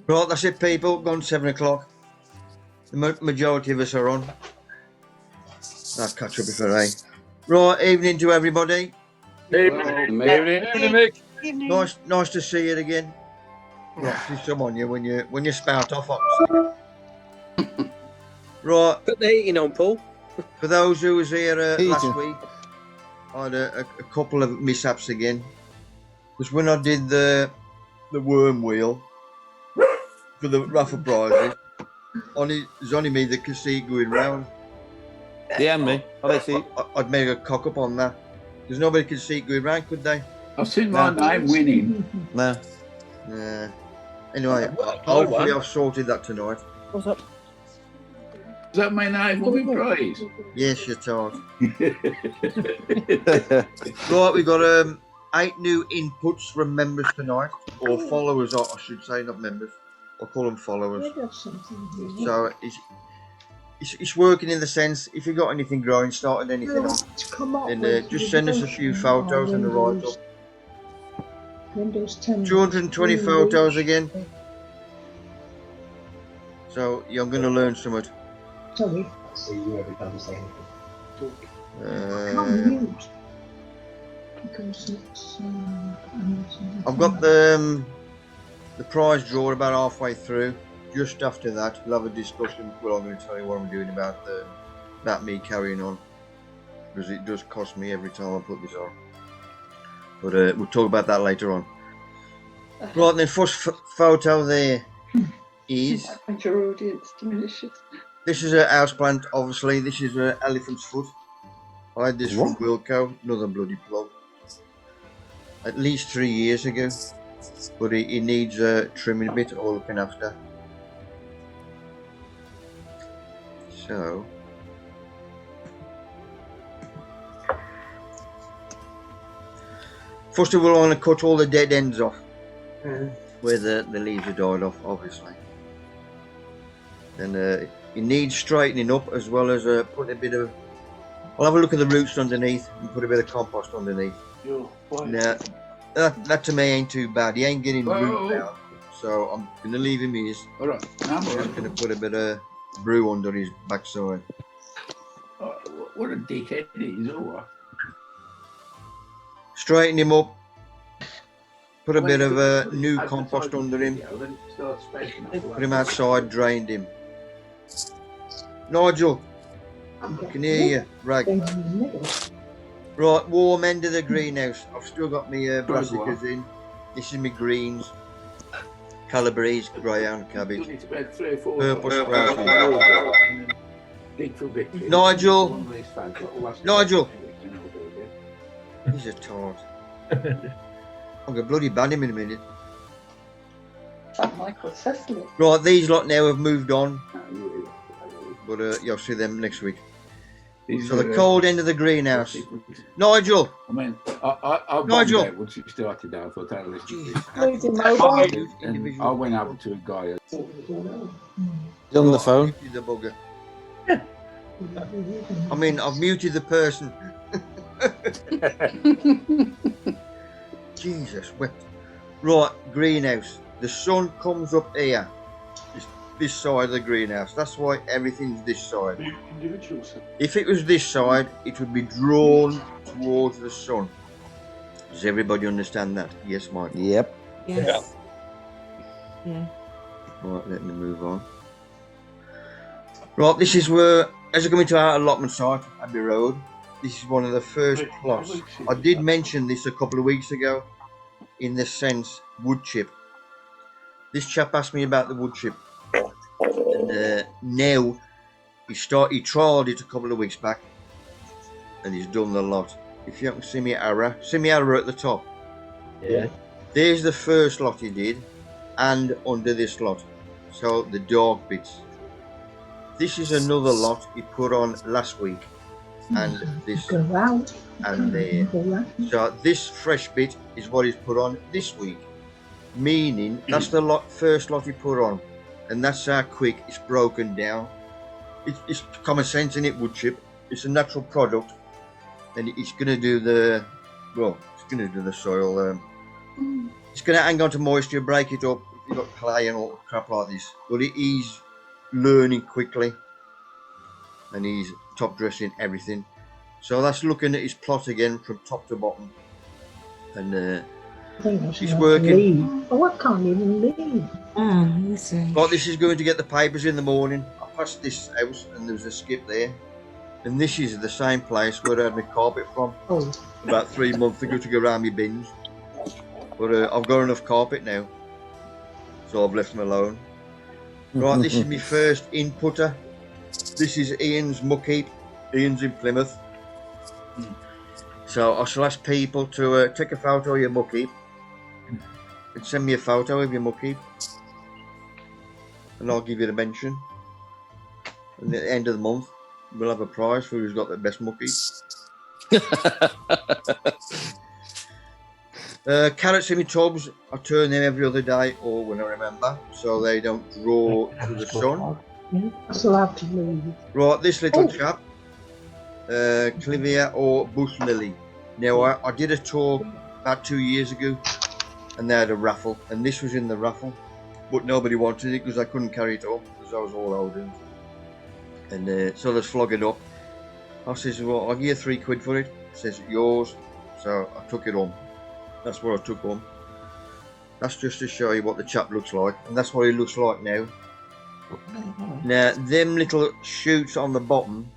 Right, that's it, people. Gone 7 o'clock. The majority of us are on. I'll catch up before I. Right, evening to everybody. Evening, Mick. Nice to see you again. Right, see some on you when you spout off, obviously. Right. Put the heating on, Paul. For those who was here last week, I had a couple of mishaps again. Because when I did the worm wheel for the raffle prizes, there's only me that could see it going round. Yeah, me. I'd make a cock up on that. Because nobody could see it going round, could they? I've seen my name winning. No. Yeah. Anyway, hopefully I've sorted that tonight. What's up? Is that my name will be praised? Yes, you're told. Right, we got 8 new inputs from members tonight, or followers, I should say, not members. I'll call them followers. So it's working in the sense, if you got anything growing, started anything on, and just send us a few photos and a write-up. 220 photos again. So you're going to learn something. Sorry. See you every time you say anything. I've got the prize draw about halfway through. Just after that, we'll have a discussion. Well, I'm going to tell you what I'm doing about me carrying on, because it does cost me every time I put this on. But we'll talk about that later on. Right then, first photo there is. Your audience diminishes. This is a houseplant, obviously. This is an elephant's foot. I had this from Wilco, another bloody plug. At least 3 years ago. But it needs trimming a bit or looking after. So. First of all, I want to cut all the dead ends off. Where the leaves are died off, obviously. Then it needs straightening up, as well as putting a bit of. I'll have a look at the roots underneath and put a bit of compost underneath. Now, that to me ain't too bad. He ain't getting root out, so I'm going to leave him his. All right. I'm just going to put a bit of brew under his backside. Oh, what a dickhead he is, all right. Straighten him up. Put a bit of new compost under him. Put him outside, drained him. Nigel, I can hear you, rag. Right, warm end of the greenhouse. I've still got my brassicas in. This is my greens. Calabrese, greyhound, cabbage. Purple sprouting. Nigel! Nigel! He's a tart. I'm going to bloody ban him in a minute. That Michael Cecily. Right, these lot now have moved on. But you'll see them next week. So the cold end of the greenhouse. Nigel! I mean, I Nigel! out once it started out. I thought that was Losing I went up to a guy. He's on the phone. The bugger. I mean, I've muted the person. Jesus wept. Right, greenhouse. The sun comes up here. This side of the greenhouse. That's why everything's this side. If it was this side, it would be drawn towards the sun. Does everybody understand that? Yes, Mike? Yep. Yes. Yeah. Right, let me move on. Right, this is where, as you're coming to our allotment site, Abbey Road, this is one of the first plots. I did mention this a couple of weeks ago, in the sense, wood chip. This chap asked me about the wood chip. And now, he trialled it a couple of weeks back, and he's done the lot. If you can see me arrow at the top. Yeah. There's the first lot he did, and under this lot. So the dark bits. This is another lot he put on last week, and this and there. So this fresh bit is what he's put on this week, meaning that's the first lot he put on, and that's how quick it's broken down. It's common sense in it, wood chip. It's a natural product, and it's going to do the soil It's going to hang on to moisture, break it up if you've got clay and all crap like this. But he's learning quickly, and he's top dressing everything. So that's looking at his plot again from top to bottom, and I think I should he's have to working. leave. Oh, I can't even leave. Oh, you see. Like this is going to get the papers in the morning. I passed this house and there was a skip there, and this is the same place where I had my carpet from Oh, about 3 months ago to go around my bins. But I've got enough carpet now, so I've left them alone. Right, this is my first inputter. This is Ian's muck heap. Ian's in Plymouth. So I shall ask people to take a photo of your muck heap and send me a photo of your muck heap, and I'll give you the mention. And at the end of the month, we'll have a prize for who's got the best muck heap. Carrots in my tubs, I turn them every other day or when I remember, so they don't draw to the sun. I still have to leave. Right, this little chap, Clivia or bush lily. Now, I did a talk about 2 years ago, and they had a raffle, and this was in the raffle, but nobody wanted it because I couldn't carry it up because I was all old. And so let's flog it up. I says, well, I'll give you £3 for it. He says, yours. So I took it home. That's what I took home. That's just to show you what the chap looks like, and that's what he looks like now. Now, them little shoots on the bottom,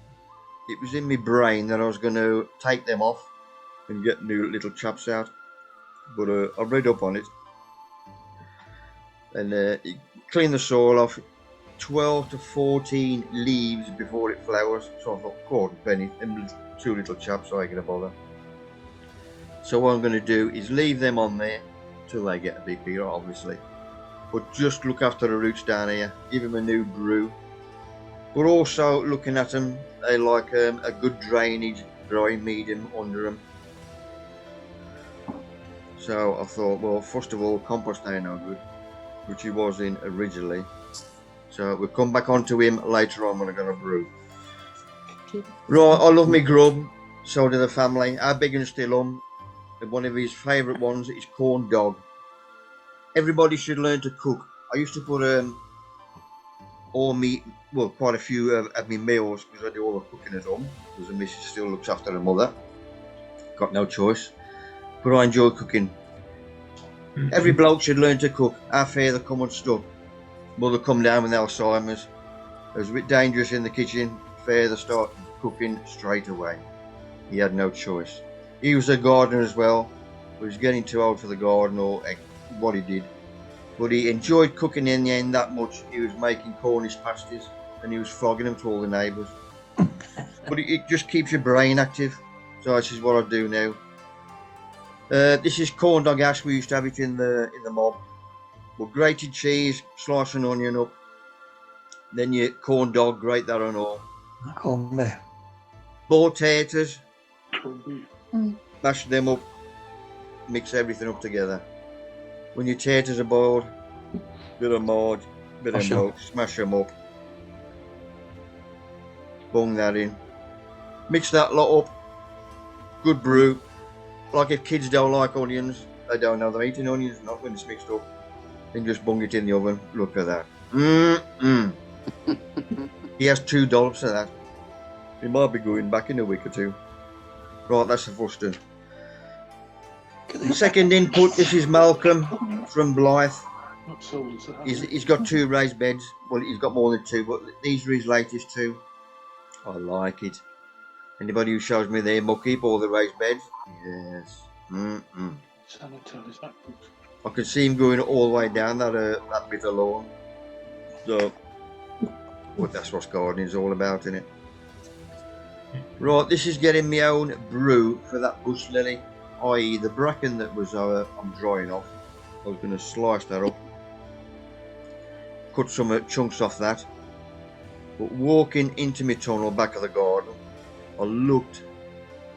it was in my brain that I was going to take them off and get new little chaps out, but I read up on it, and clean the soil off, 12 to 14 leaves before it flowers. So I thought, quarter penny, them 2 little chaps, I ain't gonna bother. So what I'm going to do is leave them on there till they get a bit bigger, obviously. But just look after the roots down here, give them a new brew. But also looking at them, they like a good drainage, dry medium under them. So I thought, well, first of all, compost ain't no good, which he was in originally. So we'll come back onto him later on when I'm going to brew. Right, I love me grub, so do the family. Our big and still one of his favourite ones is corn dog. Everybody should learn to cook. I used to put all meat, well, quite a few of my meals, because I do all the cooking at home, because the missus still looks after her mother. Got no choice. But I enjoy cooking. Every bloke should learn to cook. Our father come unstuck. Mother come down with Alzheimer's. It was a bit dangerous in the kitchen. Father started cooking straight away. He had no choice. He was a gardener as well. He was getting too old for the garden or what he did. But he enjoyed cooking in the end that much. He was making Cornish pasties and he was flogging them to all the neighbours. But it just keeps your brain active. So this is what I do now. This is corn dog ash. We used to have it in the mob. But grated cheese, slice an onion up. Then your corn dog, grate that on all. Boiled taters. Mash them up, mix everything up together. When your taters are boiled, bit of marge, bit of milk, smash them up. Bung that in. Mix that lot up. Good brew. Like if kids don't like onions, they don't know they're eating onions, not when it's mixed up. Then just bung it in the oven. Look at that. He has 2 dollops of that. He might be going back in a week or 2. Right, that's the first one. Second input, this is Malcolm from Blythe. He's got 2 raised beds. Well, he's got more than 2, but these are his latest 2. I like it. Anybody who shows me their muck heap or the raised beds? Yes. I could see him going all the way down that bit of lawn. So, but that's what gardening is all about, isn't it? Right, this is getting my own brew for that bush lily, i.e. the bracken that was I'm drying off. I was going to slice that up, cut some chunks off that. But walking into my tunnel back of the garden, I looked,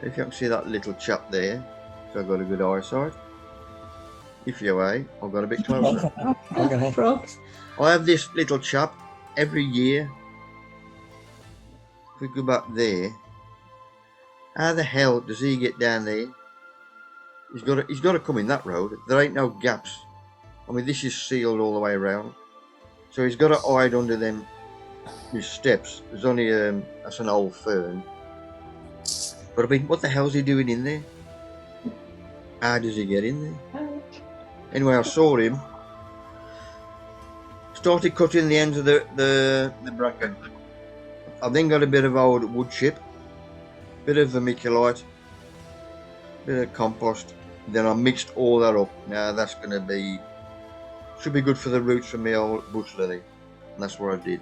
if you can see that little chap there, so I've got a good eyesight. If you're away, I've got a bit closer. Frogs. I have this little chap every year. If we go back there, how the hell does he get down there? He's got to come in that road. There ain't no gaps. I mean, this is sealed all the way around, so he's got to hide under them steps. There's only that's an old fern. But I mean, what the hell's he doing in there? How does he get in there? Anyway, I saw him. Started cutting the ends of the bracken. I've then got a bit of old wood chip, bit of vermiculite, bit of compost. Then I mixed all that up. Now that's going to should be good for the roots from my old bush lily. And that's what I did.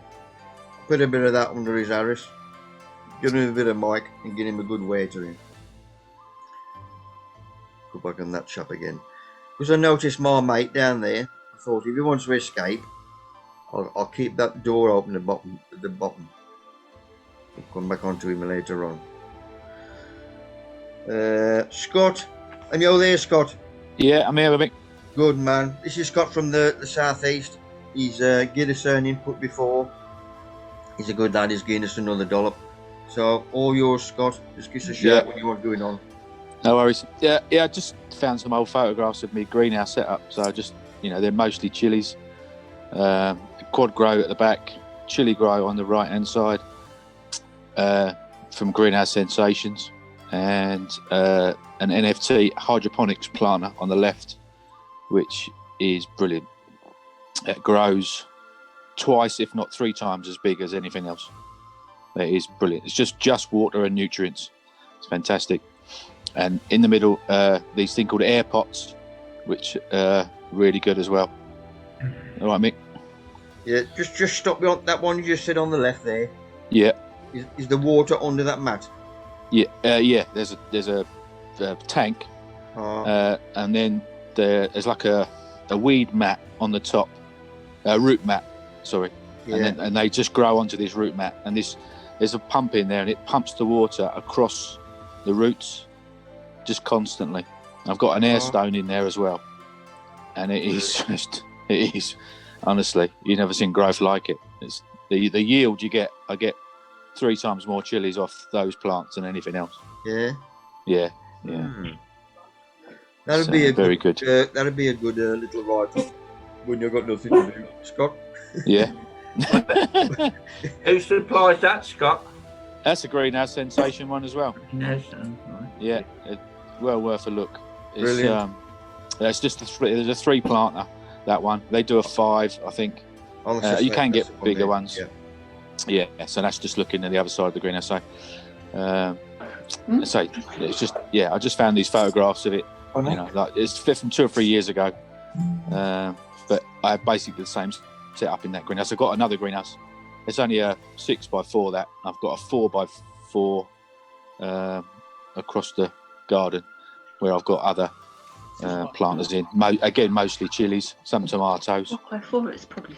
Put a bit of that under his arris. Give him a bit of mic and get him a good watering. Go back on that chap again. Because I noticed my mate down there. I thought if he wants to escape, I'll keep that door open at the bottom. I'll come back onto him later on. Scott, are you there, Scott? Yeah, I'm here with me. Good man. This is Scott from the southeast. He's given us an input before. He's a good lad. He's given us another dollop. So all yours, Scott. Just give us a shout when you want going on. No worries. Yeah. I just found some old photographs of my greenhouse setup. So just, they're mostly chilies. Quad grow at the back, chili grow on the right hand side from Greenhouse Sensations, and an NFT hydroponics planter on the left, which is brilliant. It grows twice, if not 3 times as big as anything else. It is brilliant. It's just water and nutrients. It's fantastic. And in the middle, these thing called air pots, which are really good as well. All right, Mick. Yeah, just stop me on that one you just said on the left there. Yeah. Is the water under that mat? Yeah. There's a tank, and then there's like a weed mat on the top, root mat. Sorry. Yeah. And they just grow onto this root mat, and there's a pump in there, and it pumps the water across the roots just constantly. I've got an air stone in there as well, and it is honestly, you've never seen growth like it. It's the yield you get. I get 3 times more chilies off those plants than anything else. Yeah. That'd be very good. That'd be a good little write-up when you've got nothing to do, Scott. Yeah. Who supplies that, Scott? That's a Greenhouse Sensation one as well. Yes. Yeah, well worth a look. It's, brilliant. It's just there's a 3 planter. That one, they do a 5, I think. You can get bigger ones. Yeah. So that's just looking at the other side of the greenhouse. So it's just I just found these photographs of it. Like it's from 2 or 3 years ago. But I have basically the same setup in that greenhouse. I've got another greenhouse. It's only a 6x4. That I've got a 4x4 across the garden where I've got other planters in. Again, mostly chilies, some tomatoes. 4x4 is probably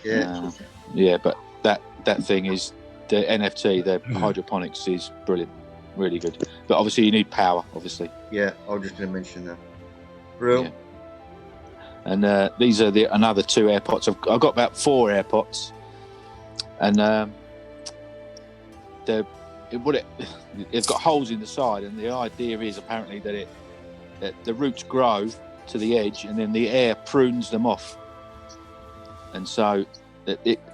but that thing is the NFT, the hydroponics is brilliant, really good. But obviously you need power, obviously. Yeah, I was just going to mention that. Real. Yeah. And these are another 2 air pots. I've got about 4 air pots, and it's got holes in the side. And the idea is apparently that the roots grow to the edge, and then the air prunes them off, and so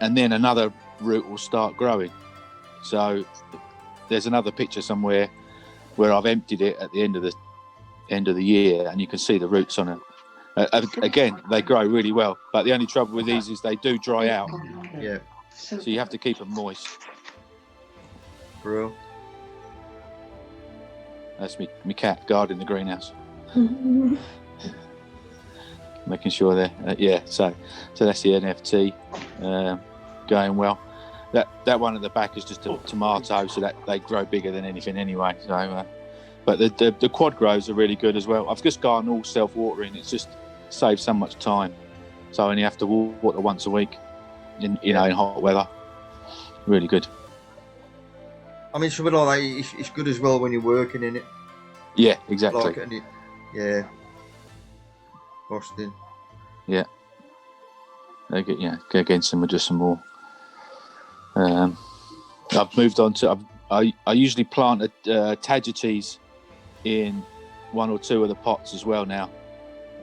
and then another root will start growing. So there's another picture somewhere where I've emptied it at the end of the year, and you can see the roots on it. Again, they grow really well, but the only trouble with these is they do dry out. Yeah. So you have to keep them moist. Bro. That's me cat guarding the greenhouse. Making sure they're so that's the NFT going well. That one at the back is just a tomato, so that they grow bigger than anything anyway. So, but the quad grows are really good as well. I've just gone all self-watering. It's just saves so much time. So I only have to water once a week in hot weather. Really good. I mean, something like that, it's good as well when you're working in it. Yeah, exactly. Boston. Yeah. Again, some more. I've moved on to. I usually plant tagetes in one or two of the pots as well now,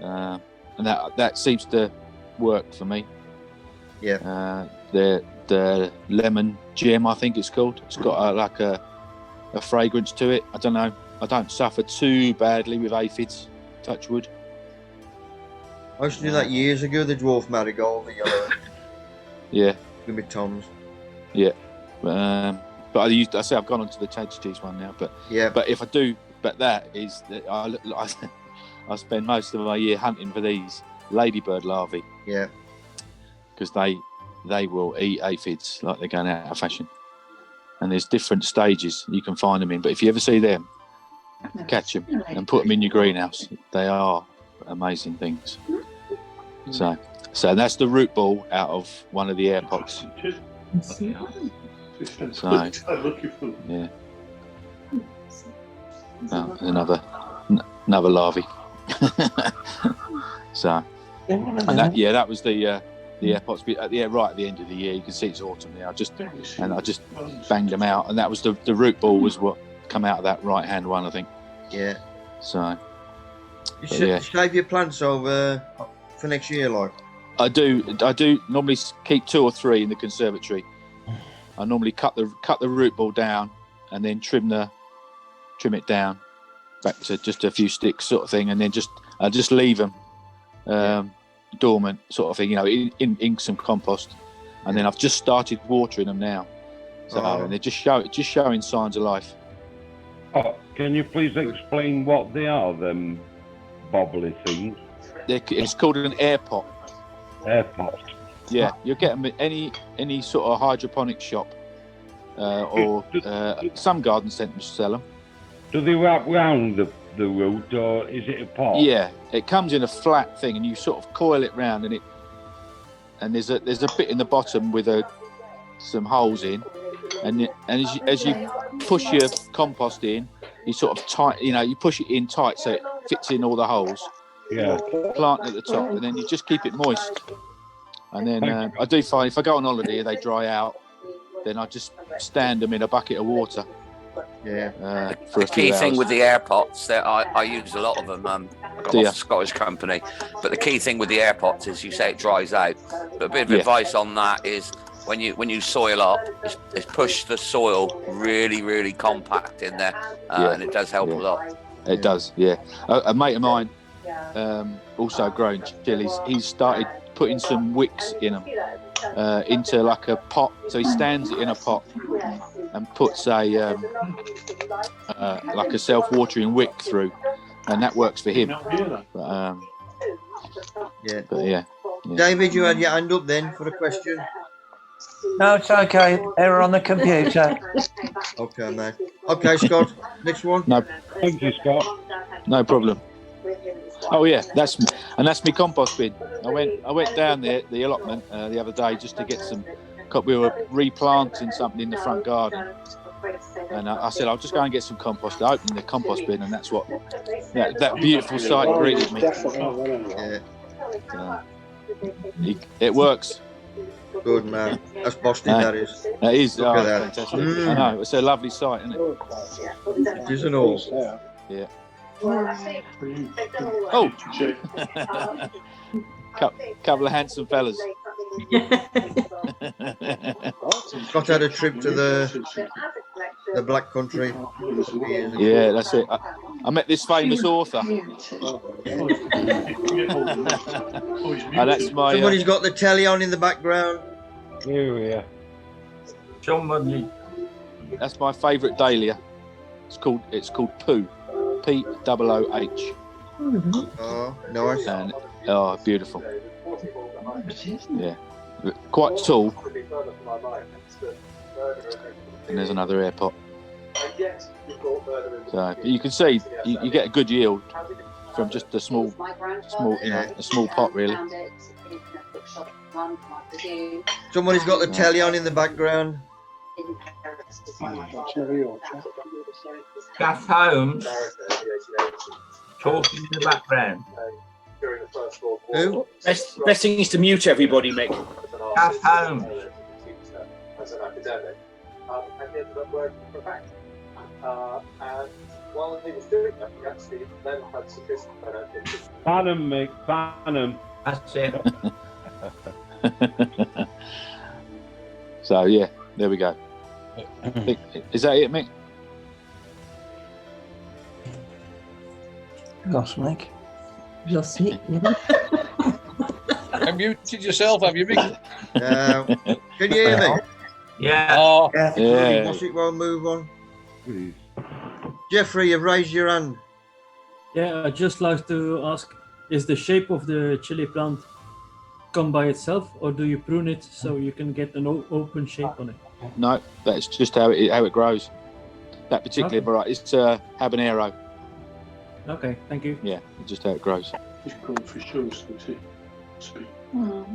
and that seems to work for me. Yeah. The lemon gem, I think it's called. It's got like a fragrance to it. I don't know. I don't suffer too badly with aphids. Touch wood. I used to do that years ago. The dwarf marigold, the yellow. Yeah. With my Toms. Yeah. But I say I've gone on to the Ted's cheese one now. But yeah. But if I do, but that is I spend most of my year hunting for these ladybird larvae. Yeah. Because they will eat aphids like they're going out of fashion. And there's different stages you can find them in. But if you ever see them, catch them and put them in your greenhouse. They are amazing things. So that's the root ball out of one of the air pots. So, yeah. Another larvae. So, and that was the air pots. Right at the end of the year, you can see it's autumn now. I just banged them out, and that was the root ball was what come out of that right hand one, I think. Yeah. So. You should save your plants over for next year, like. I do normally keep 2 or 3 in the conservatory. I normally cut the root ball down and then trim it down back to just a few sticks, sort of thing, and then I just leave them dormant, sort of thing, in some compost, and then I've just started watering them now. So and they're just showing signs of life. Oh, can you please explain what they are, them bobbly things? It's called an air pot. Air pot. Yeah, you'll get them at any sort of hydroponic shop, or some garden centres sell them. Do they wrap round the root, or is it a pot? Yeah, it comes in a flat thing, and you sort of coil it round, and there's a bit in the bottom with some holes in, and as you push your compost in, you sort of tight, you push it in tight so it fits in all the holes. Yeah. Plant at the top, and then you just keep it moist. And then I do find if I go on holiday and they dry out, then I just stand them in a bucket of water. Yeah. For a key thing with the air pots, that I use a lot of them. I got off a Scottish company, but the key thing with the air pots is you say it dries out. But a bit of advice on that is when you soil up, is push the soil really, really compact in there, and it does help a lot. It does, yeah. A mate of mine, also growing chilies, he's started putting some wicks in them into like a pot. So he stands it in a pot and puts like a self-watering wick through, and that works for him. But yeah. David, you had your hand up then for a question. No, it's okay. Error on the computer. Okay, mate. Okay, Scott. Next one. No, thank you, Scott. No problem. Oh yeah, that's my compost bin. I went down there, the allotment, the other day just to get some. We were replanting something in the front garden, and I said I'll just go and get some compost. I opened the compost bin, and that's what that beautiful sight greeted me. It works. Good man. That's Boston, that is. That is. Look at that. Fantastic. I know. It's a lovely sight, isn't it? It isn't all. Yeah. Oh. Couple of handsome fellas. Scott had a trip to the Black Country. Yeah, that's it. I met this famous author. And that's my. Somebody's got the telly on in the background. Here we are. Somebody. That's my favourite dahlia. It's called Pooh. P-O-O-H. Oh, nice. And beautiful. Yeah, quite tall. And there's another air pot. So you can see you get a good yield from just a small, a small pot, really. Somebody's got the telly on in the background. Gaff Holmes talking in the background. Who? Best thing is to mute everybody, Mick. Gaff Holmes. And while he was doing that, he actually then had some business that I did. Ban 'em, Mick, ban 'em. That's it. So yeah, there we go. Is that it, Mick? Lost Mick. Lost Nick. You muted yourself, have you, Mick? Can you hear me? Yeah. Oh, Yeah. What's it? We'll move on. Please. Jeffrey, you've raised your hand. Yeah, I'd just like to ask, is the shape of the chili plant come by itself, or do you prune it so you can get an open shape on it? No, that's just how it grows. That particular Okay. variety, it's habanero. Okay, thank you. Yeah, it's just how it grows. He's gone for shows, isn't he?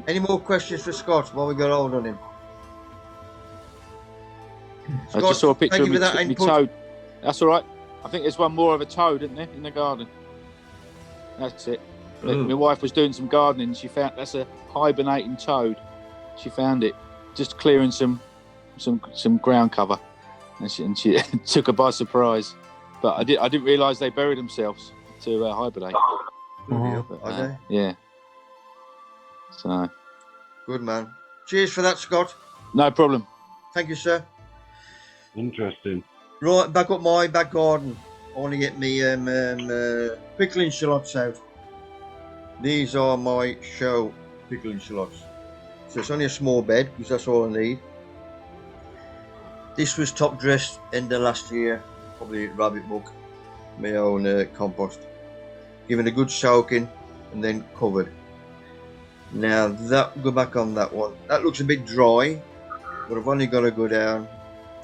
Any more questions for Scott while we got hold on him? I just saw a picture thank of you for that me input. toad. That's all right. I think there's one more of a toad, isn't there, in the garden? That's it. My wife was doing some gardening. She found that's a hibernating toad. She found it just clearing some ground cover, and she took her by surprise. But I didn't realise they buried themselves to hibernate. But, yeah. So. Good man. Cheers for that, Scott. No problem. Thank you, sir. Interesting. Right, back up my back garden. I want to get me pickling shallots out. These are my show pickling shallots. So it's only a small bed because that's all I need. This was top dressed end of last year, probably rabbit book, my own compost. Given a good soaking and then covered. Now that go back on that one. That looks a bit dry, but I've only got to go down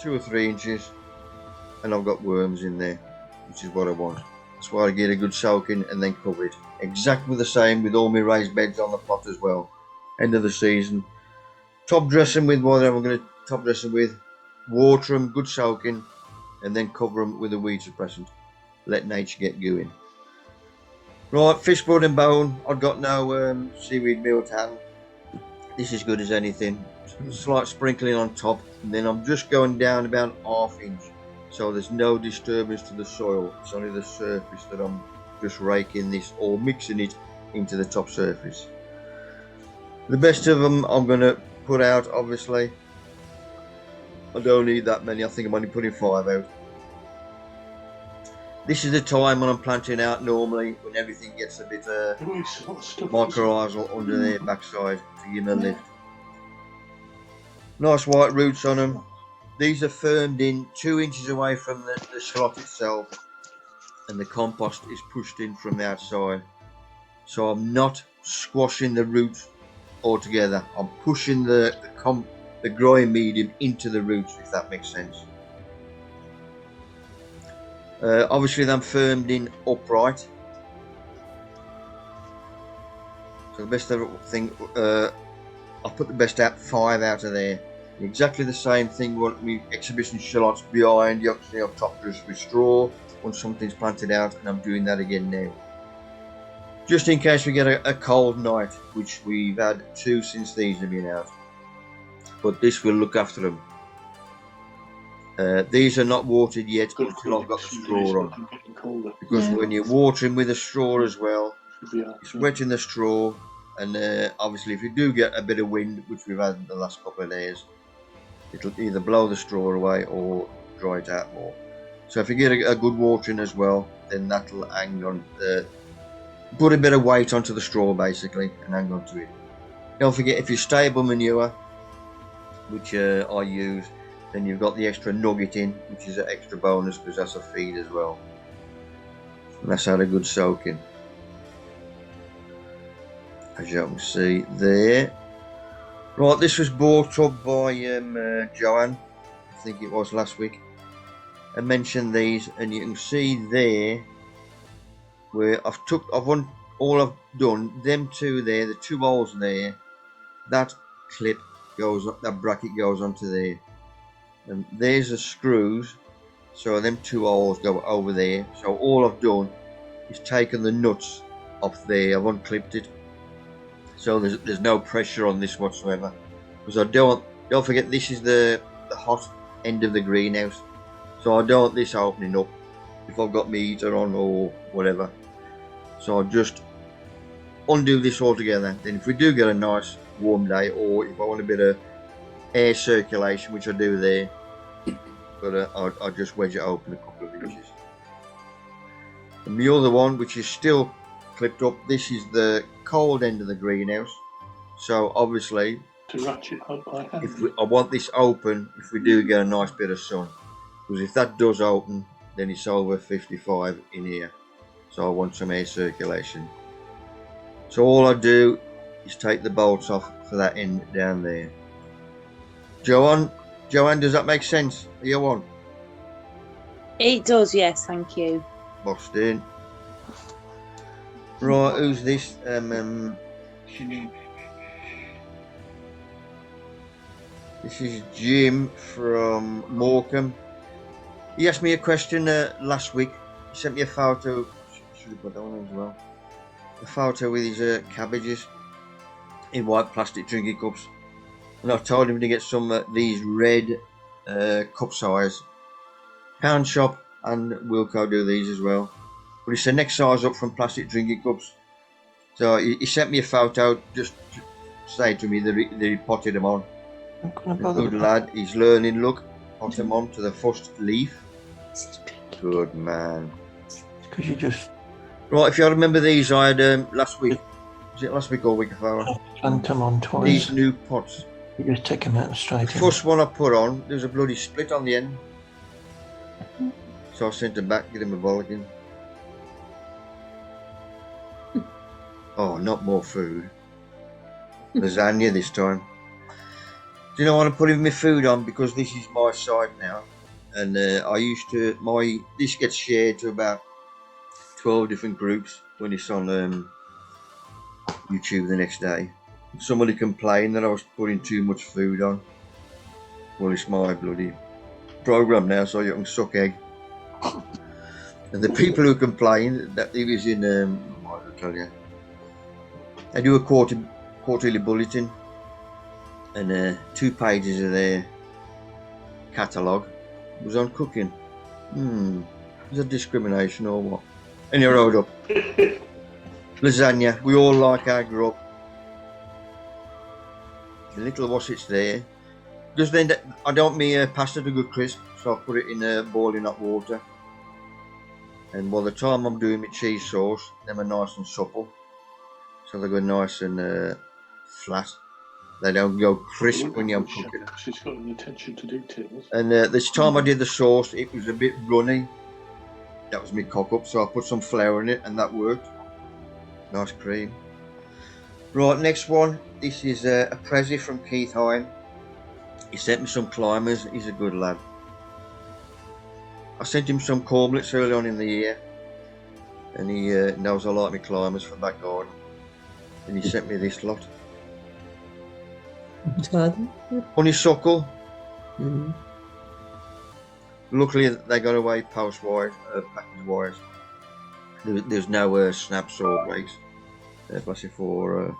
2 or 3 inches, and I've got worms in there, which is what I want. That's why I get a good soaking and then cover it. Exactly the same with all my raised beds on the plot as well. End of the season, top dressing with whatever I'm going to top dress them with, water them, good soaking, and then cover them with a weed suppressant. Let nature get going. Right, fish, blood and bone. I've got no seaweed meal to hand. This is good as anything. Slight sprinkling on top, and then I'm just going down about 1/2 inch, so there's no disturbance to the soil. It's only the surface that I'm just raking this or mixing it into the top surface. The best of them I'm going to put out, obviously. I don't need that many. I think I'm only putting 5 out. This is the time when I'm planting out normally, when everything gets a bit mycorrhizal under their backside to give them a lift. Nice white roots on them. These are firmed in 2 inches away from the slot itself, and the compost is pushed in from the outside. So I'm not squashing the roots altogether. I'm pushing the growing medium into the roots, if that makes sense. Obviously they're firmed in upright. So the best thing, I put the best out 5 out of there. Exactly the same thing with my exhibition shallots behind. You actually have top dressed with straw once something's planted out, and I'm doing that again now. Just in case we get a cold night, which we've had 2 since these have been out. But this will look after them. These are not watered yet until I've got the straw on. Because when you're watering with a straw as well, it's wetting the straw, and obviously if you do get a bit of wind, which we've had in the last couple of days, it'll either blow the straw away or dry it out more. So if you get a good watering as well, then that'll hang on, put a bit of weight onto the straw basically and hang on to it. Don't forget, if you stable manure, which I use, then you've got the extra nugget in, which is an extra bonus because that's a feed as well. And that's had a good soaking. As you can see there. Right, this was brought up by Joanne, I think it was last week. I mentioned these, and you can see there where all I've done, them 2 there, the 2 holes there, that clip goes up, that bracket goes onto there. And there's the screws, so them 2 holes go over there. So all I've done is taken the nuts off there, I've unclipped it, so there's no pressure on this whatsoever. Because I don't forget, this is the hot end of the greenhouse, So I don't want this opening up if I've got my heater on or whatever. So I'll just undo this all together. Then if we do get a nice warm day, or if I want a bit of air circulation, which I do there, but I'll just wedge it open a couple of inches. And the other one, which is still clipped up, this is the cold end of the greenhouse. So obviously, To ratchet up by hand. I want this open if we do get a nice bit of sun, because if that does open, then it's over 55 in here. So I want some air circulation. So all I do is take the bolts off for that end down there. Joanne, does that make sense? Are you on? It does, yes, thank you. Boxed in. Right, who's this? This is Jim from Morecambe. He asked me a question last week. He sent me a photo. Should have put that one as well. A photo with his cabbages in white plastic drinking cups. And I told him to get some of these red cup size. Pound Shop and Wilco do these as well. But he said next size up from plastic drinking cups. So he sent me a photo just to say to me that he potted them on. Good lad, he's learning. Look, pot him on to the first leaf. Good man. Because you just... Right, if you remember these I had last week. Was it last week or week before? Plant them on twice. These new pots. You just take them out and straight The first one I put on, there's a bloody split on the end. So I sent him back, get him a bollocking. Oh, not more food. Lasagna this time. Do you know what I'm putting my food on? Because this is my site now. And I used to, this gets shared to about 12 different groups when it's on YouTube the next day. Somebody complained that I was putting too much food on. Well, it's my bloody program now, so you can suck egg. And the people who complained that he was in, I'll tell you, I do a quarterly bulletin, and 2 pages of their catalogue was on cooking. Is that discrimination or what? And you wrote up lasagna. We all like our grub. A little wassage there, because then I don't want pasta to go crisp, so I put it in boiling hot water. And by the time I'm doing my cheese sauce, them are nice and supple, so they go nice and flat. They don't go crisp when you're cooking. She's got an attention to detail. And this time I did the sauce, it was a bit runny. That was my cock up, so I put some flour in it, and that worked. Nice cream. Right, next one. This is a Prezi from Keith Hine. He sent me some climbers. He's a good lad. I sent him some cormlets early on in the year, and he knows I like my climbers from that garden. And he sent me this lot. Honeysuckle. Luckily they got away post wise, package wise. There's no snaps or breaks. Plus for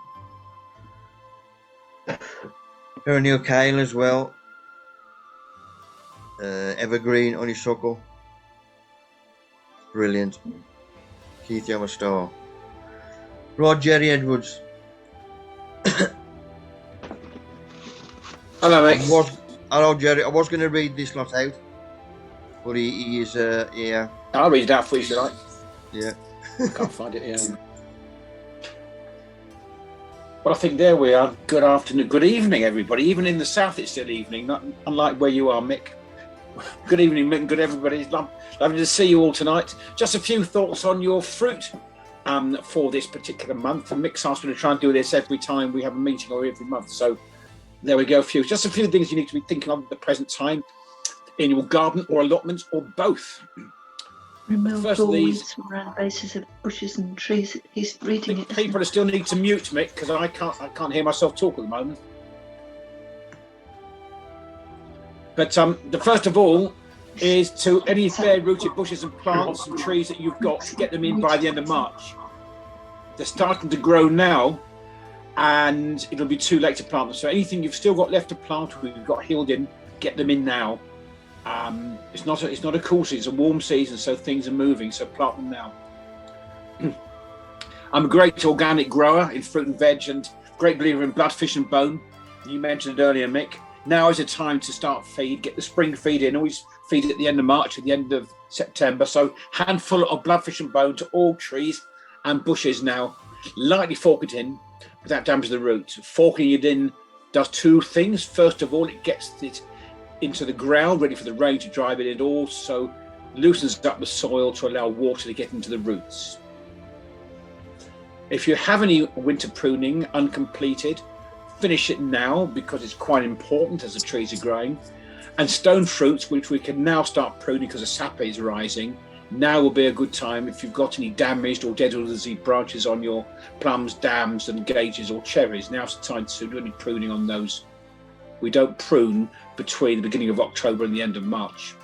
perennial kale as well. Evergreen honeysuckle. Brilliant. Keith, you're a star. Right, Jerry Edwards. Hello, mate. Hello, Jerry. I was going to read this lot out, but he is yeah. I'll read it out for you, should I? Yeah. I can't find it, yeah. Well, I think there we are. Good afternoon, good evening, everybody. Even in the south, it's still evening, not unlike where you are, Mick. Good evening, Mick, and good everybody. Lovely to see you all tonight. Just a few thoughts on your fruit for this particular month. And Mick's asked me to try and do this every time we have a meeting or every month. So there we go. Just a few things you need to be thinking of at the present time in your garden or allotments or both. Remove all weeds around the bases of bushes and trees. He's reading it. People still need to mute me because I can't hear myself talk at the moment. But the first of all is to any bare-rooted bushes and plants and trees that you've got, to get them in by the end of March. They're starting to grow now, and it'll be too late to plant them. So anything you've still got left to plant or you've got healed in, get them in now. It's not a cool season, it's a warm season, so things are moving, so plant them now. I'm a great organic grower in fruit and veg and great believer in blood, fish and bone. You mentioned it earlier, Mick. Now is the time to start get the spring feed in. Always feed at the end of March, at the end of September. So handful of blood, fish and bone to all trees and bushes now. Lightly fork it in without damaging the roots. Forking it in does two things. First of all, it gets it into the ground, ready for the rain to drive it. It also loosens up the soil to allow water to get into the roots. If you have any winter pruning uncompleted, finish it now because it's quite important as the trees are growing. And stone fruits, which we can now start pruning because the sap is rising, now will be a good time if you've got any damaged or dead or diseased branches on your plums, dams and gages or cherries. Now's the time to do any pruning on those. We don't prune between the beginning of October and the end of March.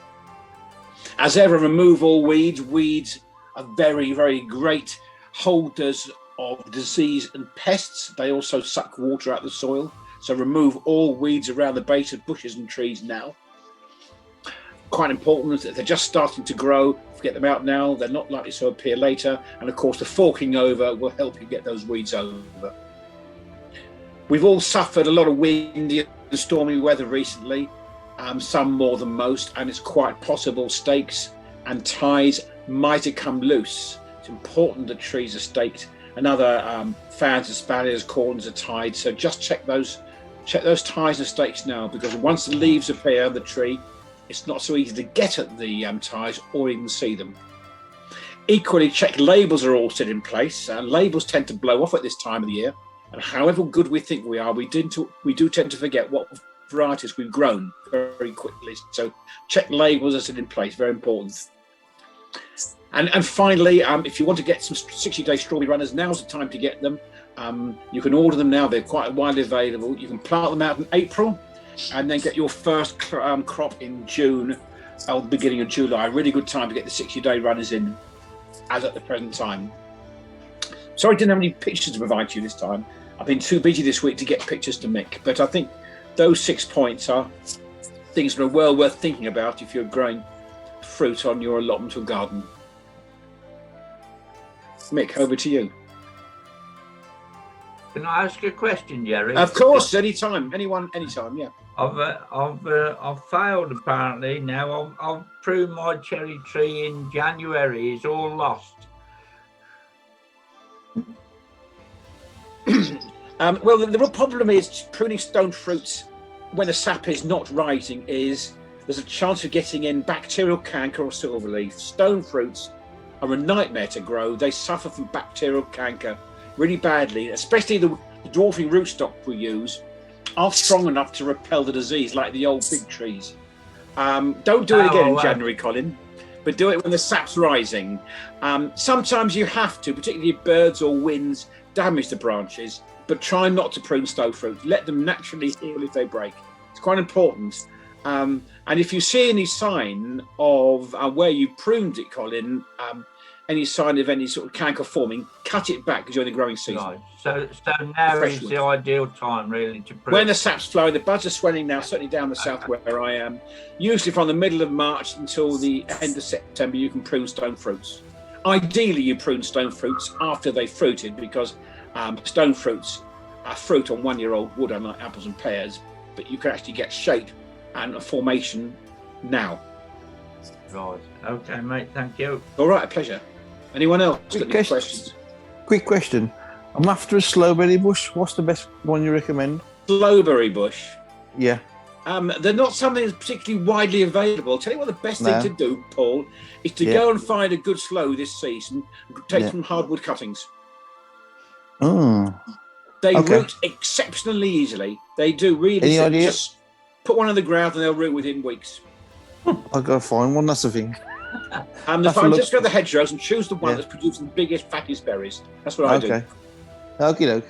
As ever, remove all weeds. Weeds are very, very great holders of disease and pests. They also suck water out of the soil. So remove all weeds around the base of bushes and trees now. Quite important that they're just starting to grow. Get them out now. They're not likely to appear later. And of course, the forking over will help you get those weeds over. We've all suffered a lot of windy and stormy weather recently, some more than most, and it's quite possible stakes and ties might have come loose. It's important that trees are staked and other fans and spanners, cordons are tied. So just check those ties and stakes now, because once the leaves appear on the tree, it's not so easy to get at the ties or even see them. Equally, check labels are all set in place. Labels tend to blow off at this time of the year, and however good we think we are, we do tend to forget what varieties we've grown very quickly. So check labels are set in place, very important. And finally, if you want to get some 60-day strawberry runners, now's the time to get them. You can order them now, they're quite widely available. You can plant them out in April and then get your first crop in June or the beginning of July. A really good time to get the 60-day runners in, as at the present time. Sorry I didn't have any pictures to provide to you this time. I've been too busy this week to get pictures to Mick, but I think those 6 points are things that are well worth thinking about if you're growing fruit on your allotment or garden. Mick, over to you. Can I ask a question, Jerry? Of course, anytime. Anyone, anytime, yeah. I've failed apparently now. I've pruned my cherry tree in January. It's all lost. Well, the real problem is pruning stone fruits when the sap is not rising is there's a chance of getting in bacterial canker or silverleaf. Stone fruits are a nightmare to grow. They suffer from bacterial canker really badly, especially the dwarfing rootstock we use are strong enough to repel the disease like the old big trees. Don't do it again in January, Colin, but do it when the sap's rising. Sometimes you have to, particularly if birds or winds damage the branches, but try not to prune stone fruit. Let them naturally heal if they break. It's quite important. And if you see any sign of where you pruned it, Colin, any sign of any sort of canker forming, cut it back because you're in the growing season. Right. So now is the ideal time really to prune. When the sap's flowing, the buds are swelling now, certainly down the south where I am. Usually from the middle of March until the end of September, you can prune stone fruits. Ideally, you prune stone fruits after they've fruited because stone fruits are fruit on one-year-old wood, unlike apples and pears, but you can actually get shape and a formation now. Right. Okay, mate. Thank you. All right, a pleasure. Anyone else got any questions? Quick question. I'm after a slowberry bush. What's the best one you recommend? Slowberry bush? Yeah. They're not something that's particularly widely available. I'll tell you what the best thing to do, Paul, is to go and find a good sloe this season and take some hardwood cuttings. Oh. They root exceptionally easily. They do really. Any idea? Just put one on the ground and they'll root within weeks. I'll go find one, that's the thing. Just go to the hedgerows and choose the one that's producing the biggest, fattest berries. That's what I do. Okay. Okie doke.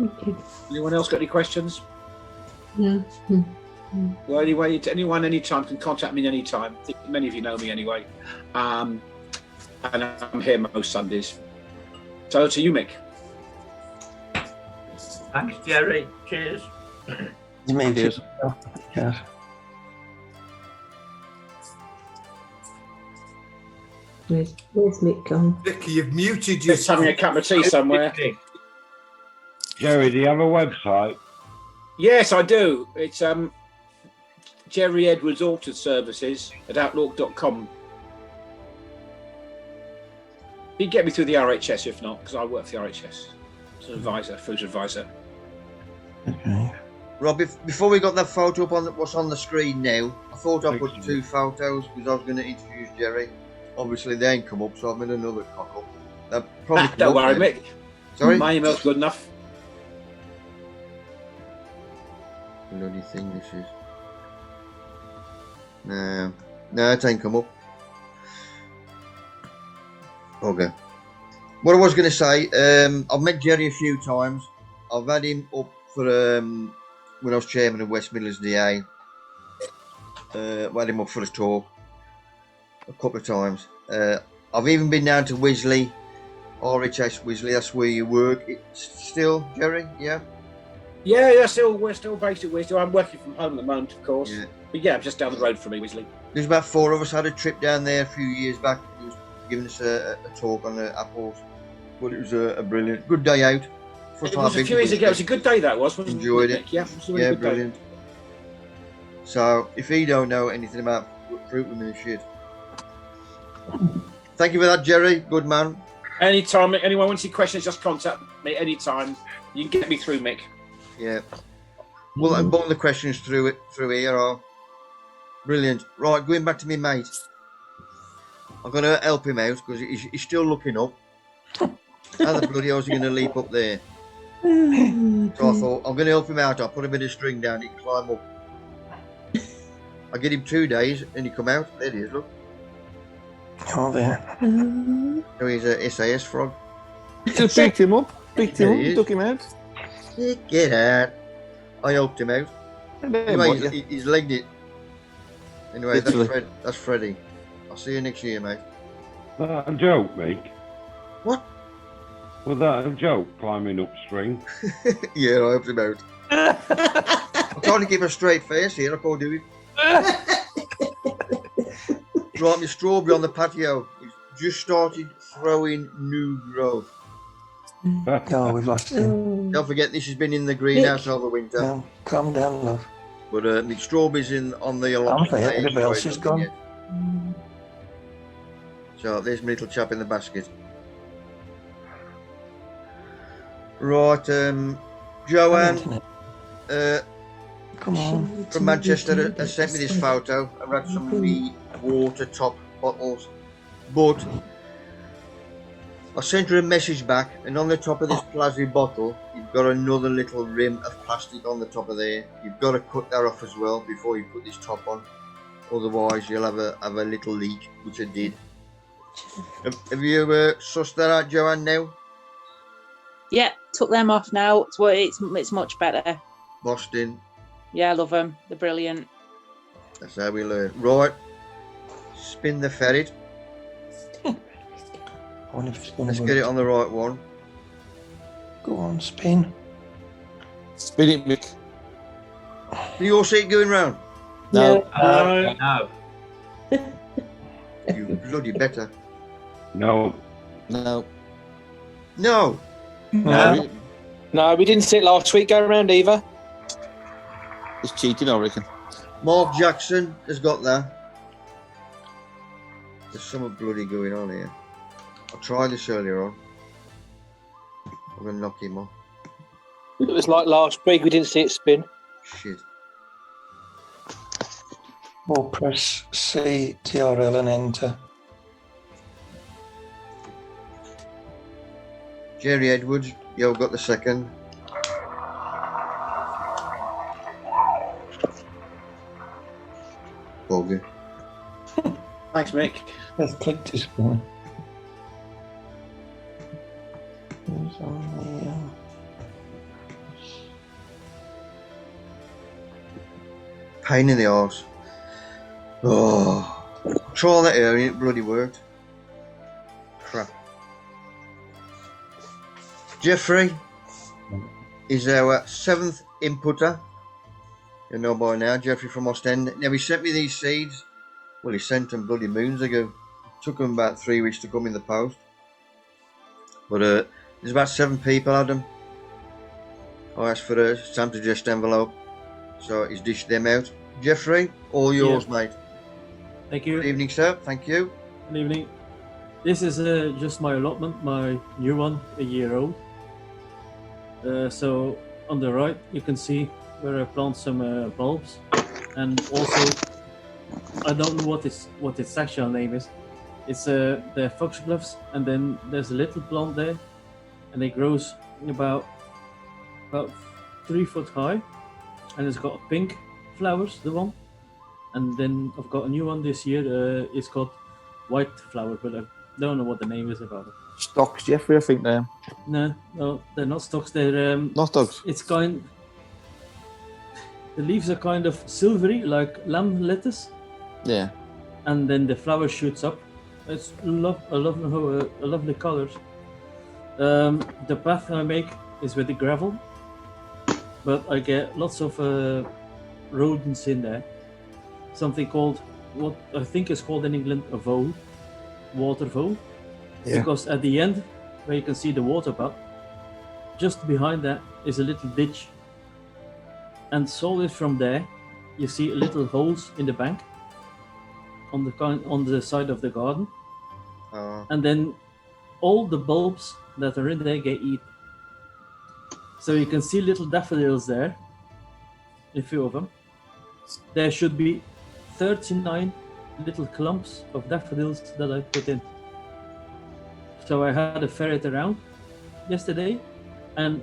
Okay. Anyone else got any questions? Yeah. Well, anyway, anyone, anytime can contact me anytime. I think many of you know me anyway. And I'm here most Sundays. So to you, Mick. Thanks, Jerry. Cheers. He's muted. Cheers. Yes. Where's Mick gone? Vicky, you've muted Just yourself. having a cup of tea somewhere. Jerry, do you have a website? Yes, I do. It's Jerry Edwards Auto Services at outlook.com. You can get me through the RHS if not, because I work for the RHS as an advisor, food advisor. Okay. Rob, before we got that photo up on what's on the screen now, I thought I put 2 photos because I was going to introduce Jerry. Obviously, they ain't come up, so I've made another cock up. They'll probably come Don't up worry, then. mate. Sorry? My email's good enough. Bloody thing this is. No, it ain't come up. Okay. What I was going to say, I've met Jerry a few times. I've had him up for when I was chairman of West Midlands DA. I had him up for a talk a couple of times. I've even been down to Wisley, RHS Wisley. That's where you work. It's still, Jerry, yeah? Yeah, we're still based at Wisley. I'm working from home at the moment, of course. Yeah. But yeah, I'm just down the road from me, Wisley. There's about 4 of us had a trip down there a few years back. He was giving us a talk on the apples. But it was a brilliant, good day out. It was a few years ago. It was a good day, that was. Wasn't Enjoyed it? it. Yeah, it was a really Yeah, good day. brilliant. So, if he don't know anything about fruit with me and shit. Thank you for that, Jerry. Good man. Anytime, anyone wants any questions, just contact me anytime. You can get me through, Mick. Yeah. Well, and both the questions through here are brilliant. Right, going back to me, mate. I'm going to help him out because he's still looking up. How the bloody hell is he going to leap up there? So I thought, I'm going to help him out. I'll put a bit of string down, he can climb up. I get him 2 days and he come out. There he is, look. Oh, there. So he's a SAS frog. Just picked him up, There he is. took him out. Get out. I helped him out. Anyway, What, he's legged it. Anyway, Literally. that's Freddie. I'll see you next year, mate. That a joke, mate? What? Was that a joke, climbing up string? Yeah, I helped him out. I'm trying to keep a straight face here. I can't do it. Right, my strawberry on the patio. He's just started throwing new growth. Oh, we've lost him. Don't forget, this has been in the greenhouse over winter. No, calm down, love. But the strawberries on the I'm fair, everybody else is gone. So there's my little chap in the basket. Right, Joanne, come on, from Manchester has sent me this photo. I've had some of the water top bottles, but I sent her a message back, and on the top of this plastic bottle, you've got another little rim of plastic on the top of there. You've got to cut that off as well before you put this top on. Otherwise, you'll have a little leak, which I did. Have you sussed that out, Joanne, now? Yeah, took them off now. It's much better. Boston. Yeah, I love them. They're brilliant. That's how we learn. Right. Spin the ferret. I wonder if it's going Let's to get it on the right one. Go on, spin. Spin it, Mick. Do you all see it going round? No. No. You bloody better. No. No. No. No, we didn't see it last week. Go around either. It's cheating, I reckon. Mark Jackson has got that. There's something bloody going on here. I tried this earlier on. I'm going to knock him off. It was like last week. We didn't see it spin. Shit. Or press C, TRL and enter. Jerry Edwards, you've got the second. Bugger. Thanks, Mick. Let's click this one. Who's on the, Pain in the arse. Oh, try that area, it bloody worked. Crap. Jeffrey is our 7th inputter. You know by now, Jeffrey from Ostend. Now, he sent me these seeds. Well, he sent them bloody moons ago. It took them about 3 weeks to come in the post. But there's about 7 people had them. I asked for a Sam to just envelope. So he's dished them out. Jeffrey, all yours, mate. Thank you. Good evening, sir. Thank you. Good evening. This is just my allotment, my new one, a year old. So on the right, you can see where I plant some bulbs, and also I don't know what its actual name is. It's the foxgloves, and then there's a little plant there, and it grows about 3 foot high, and it's got pink flowers, the one. And then I've got a new one this year. It's called white flower, but I don't know what the name is about it. Stocks, Jeffrey, I think they are. No, they're not stocks. They're not stocks. It's the leaves are kind of silvery, like lamb lettuce. Yeah. And then the flower shoots up. It's lovely colors. The path I make is with the gravel, but I get lots of rodents in there. Something called, what I think is called in England, a vole, water vole. Yeah. Because at the end, where you can see the water butt, just behind that is a little ditch. And solid from there, you see little holes in the bank on the side of the garden. And then all the bulbs that are in there get eaten. So you can see little daffodils there, a few of them. There should be 39 little clumps of daffodils that I put in. So I had a ferret around yesterday, and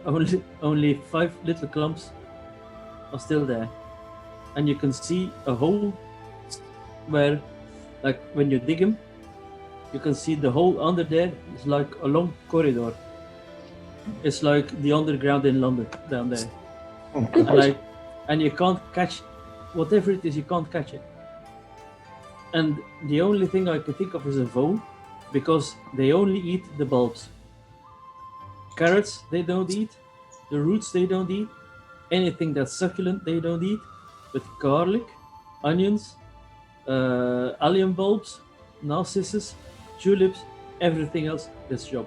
only 5 little clumps are still there. And you can see a hole where, like when you dig them, you can see the hole under there. It's like a long corridor. It's like the underground in London down there. And you can't catch whatever it is. You can't catch it. And the only thing I can think of is a vole, because they only eat the bulbs. Carrots they don't eat, the roots they don't eat, anything that's succulent they don't eat, but garlic, onions, allium bulbs, narcissus, tulips, everything else gets job.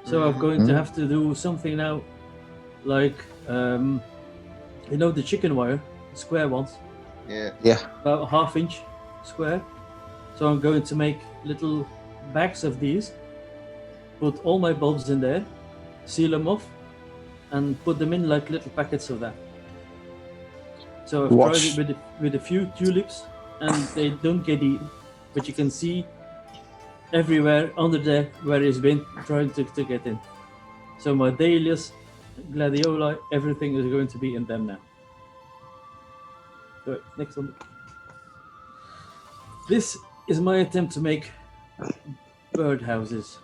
So I'm going to have to do something now, like you know the chicken wire, square ones. Yeah. About 1/2 inch square. So I'm going to make little bags of these, put all my bulbs in there, seal them off, and put them in like little packets of that. So I've tried it with a few tulips, and they don't get eaten, but you can see everywhere under there where it's been trying to get in. So my dahlias, gladioli, everything is going to be in them now. Right, next one. This is my attempt to make bird houses.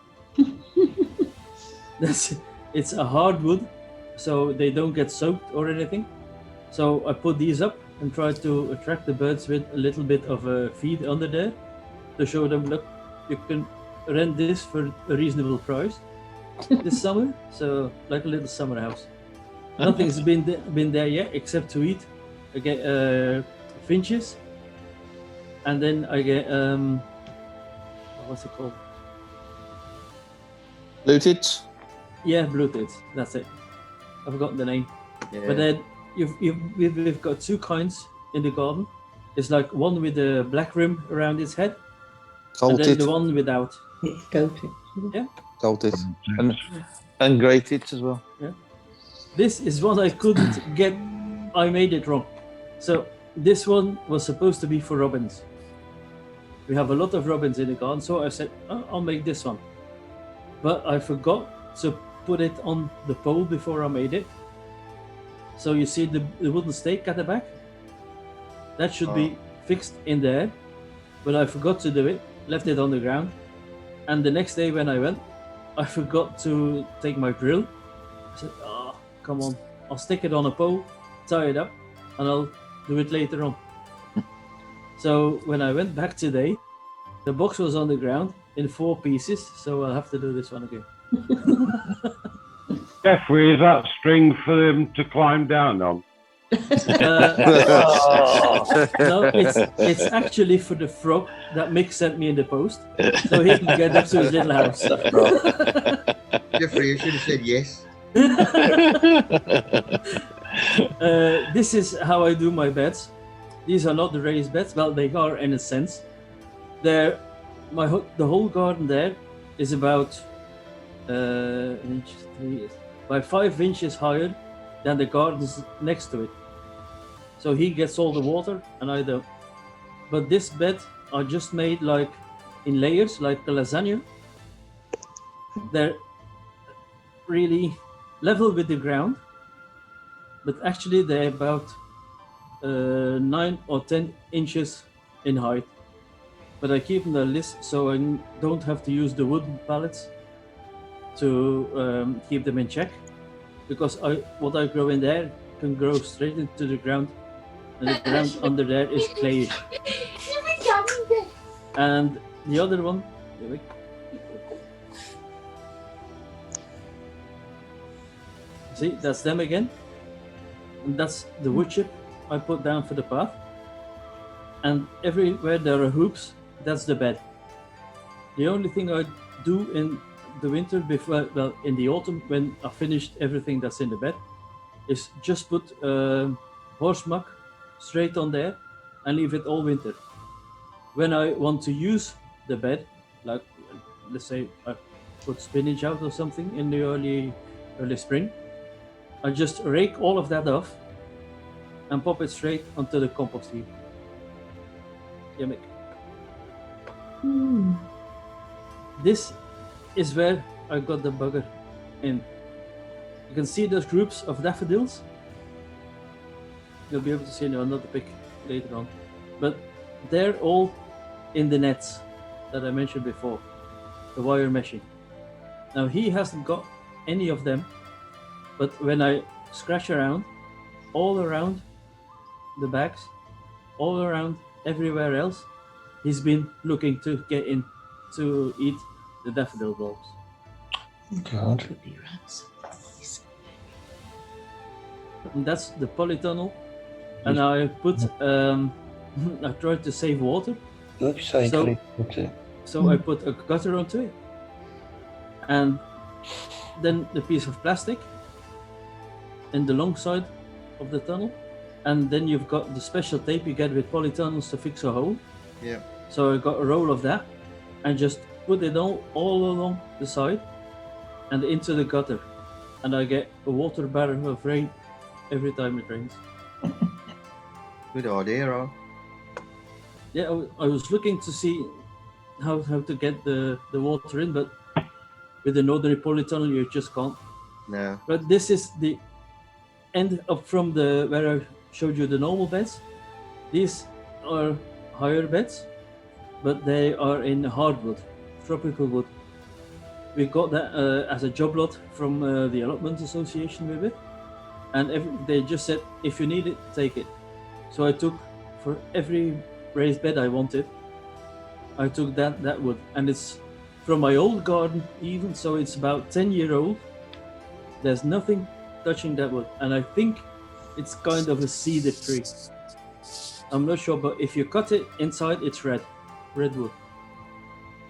It's a hardwood, so they don't get soaked or anything. So I put these up and try to attract the birds with a little bit of a feed under there to show them, look, you can rent this for a reasonable price this summer. So like a little summer house. Nothing's been there yet except to eat. I get finches, and then I get what's it called? Blue tits? Yeah, blue tits. That's it. I've forgotten the name. Yeah. But then we've got 2 kinds in the garden. It's like one with a black rim around its head, and then the one without. It's goat tits. Yeah. Goat tits. And grey tits as well. Yeah. This is one I couldn't get. I made it wrong. So this one was supposed to be for robins. We have a lot of robins in the garden, so I said, I'll make this one. But I forgot to put it on the pole before I made it. So you see the wooden stake at the back? That should be fixed in there, but I forgot to do it, left it on the ground. And the next day when I went, I forgot to take my drill. I said, come on, I'll stick it on a pole, tie it up, and I'll do it later on. So when I went back today, the box was on the ground in 4 pieces, so I'll have to do this one again. Jeffrey, is that string for them to climb down on? No, it's actually for the frog that Mick sent me in the post, so he can get up to his little house. Jeffrey, you should have said yes. This is how I do my beds. These are not the raised beds. Well, they are in a sense. The whole garden there is about by 5 inches higher than the gardens next to it. So he gets all the water and I don't. But this bed are just made like in layers, like a lasagna. They're really level with the ground, but actually they're about 9 or 10 inches in height. But I keep them on the list so I don't have to use the wooden pallets to keep them in check, because what I grow in there can grow straight into the ground, and the ground under there is clayish. And the other one, see, that's them again, and that's the wood chip I put down for the path. And everywhere there are hoops, that's the bed. The only thing I do in the winter before, well, in the autumn when I finished everything that's in the bed, is just put horse muck straight on there and leave it all winter. When I want to use the bed, like let's say I put spinach out or something in the early spring, I just rake all of that off and pop it straight onto the compost heap. Yeah, Mick. This is where I got the bugger in. You can see those groups of daffodils. You'll be able to see another pic later on. But they're all in the nets that I mentioned before, the wire meshing. Now he hasn't got any of them, but when I scratch around, all around the bags, all around everywhere else, he's been looking to get in to eat the daffodil bulbs. God. And that's the polytunnel. And I put, I tried to save water. So I put a gutter onto it. And then the piece of plastic in the long side of the tunnel. And then you've got the special tape you get with polytunnels to fix a hole. Yeah. So I got a roll of that and just put it all along the side and into the gutter. And I get a water barrel of rain every time it rains. Good idea, huh? Yeah, I was looking to see how to get the water in, but with the northern polytunnel you just can't. No. But this is the end up from where I showed you the normal beds. These are higher beds, but they are in hardwood, tropical wood. We got that as a job lot from the allotment association with it, and they just said if you need it, take it. So I took for every raised bed I wanted, I took that wood, and it's from my old garden even, so it's about 10-year-old. There's nothing touching that wood, and I think it's kind of a cedar tree. I'm not sure, but if you cut it inside, it's red wood,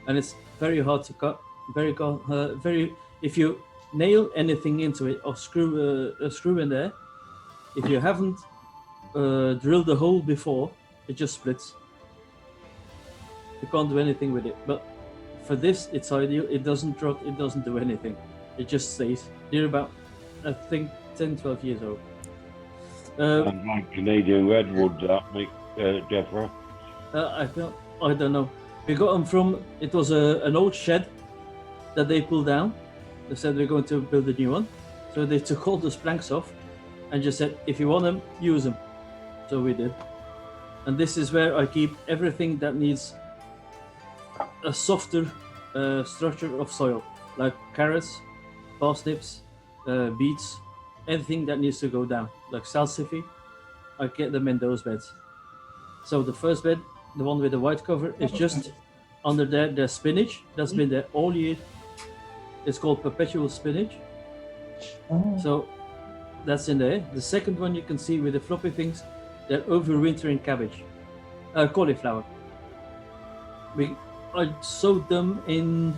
and it's very hard to cut. Very. If you nail anything into it or screw a screw in there, if you haven't drilled a hole before, it just splits. You can't do anything with it. But for this, it's ideal. It doesn't rot. It doesn't do anything. It just stays. They're about, I think, 10, 12 years old. Sounds like Canadian redwood, that make Jeffrey. I don't know. We got them from. It was an old shed that they pulled down. They said we're going to build a new one, so they took all those planks off and just said, if you want them, use them. So we did. And this is where I keep everything that needs a softer structure of soil, like carrots, parsnips, beets, anything that needs to go down, like salsify. I get them in those beds. So the first bed, the one with the white cover, is just under there. There's spinach that's been there all year. It's called Perpetual Spinach. So that's in there. The second one you can see with the floppy things, they're overwintering cabbage, cauliflower. I sowed them in.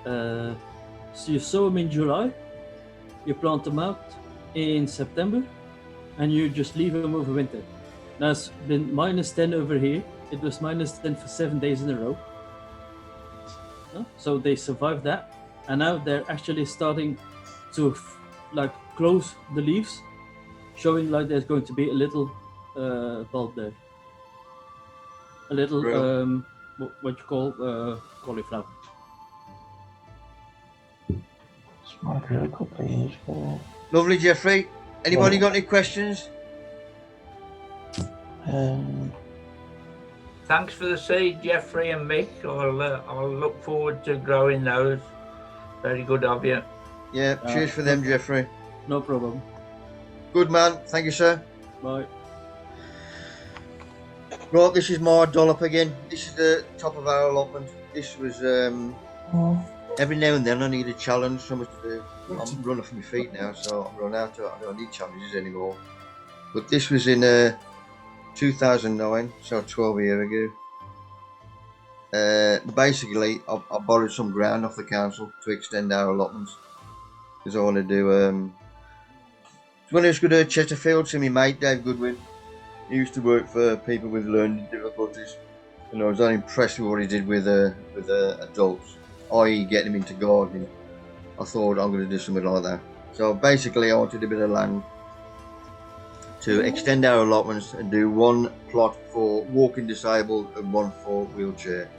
So you sow them in July, you plant them out in September, and you just leave them over winter. Now it's been -10 over here. It was -10 for 7 days in a row. So they survived that, and now they're actually starting to like close the leaves, showing like there's going to be a little bulb there, a little what you call cauliflower. Might be a couple of years for. Lovely, Jeffrey. Anybody got any questions? Thanks for the seed, Jeffrey and Mick. I'll look forward to growing those. Very good of you. Yeah, cheers for them, Jeffrey. No problem. Good man. Thank you, sir. Bye. Right, this is my dollop again. This is the top of our allotment. This was every now and then I need a challenge, something to do. I'm running off my feet now, so I'm run out. I don't need challenges anymore. But this was in 2009, so 12 years ago. Basically, I borrowed some ground off the council to extend our allotments because I want to do. When I was good at Chesterfield, to my mate Dave Goodwin. He used to work for people with learning difficulties, and I was unimpressed with what he did with adults, i.e. getting them into gardening. I thought I'm going to do something like that. So basically I wanted a bit of land to extend our allotments and do one plot for walking disabled and one for wheelchair.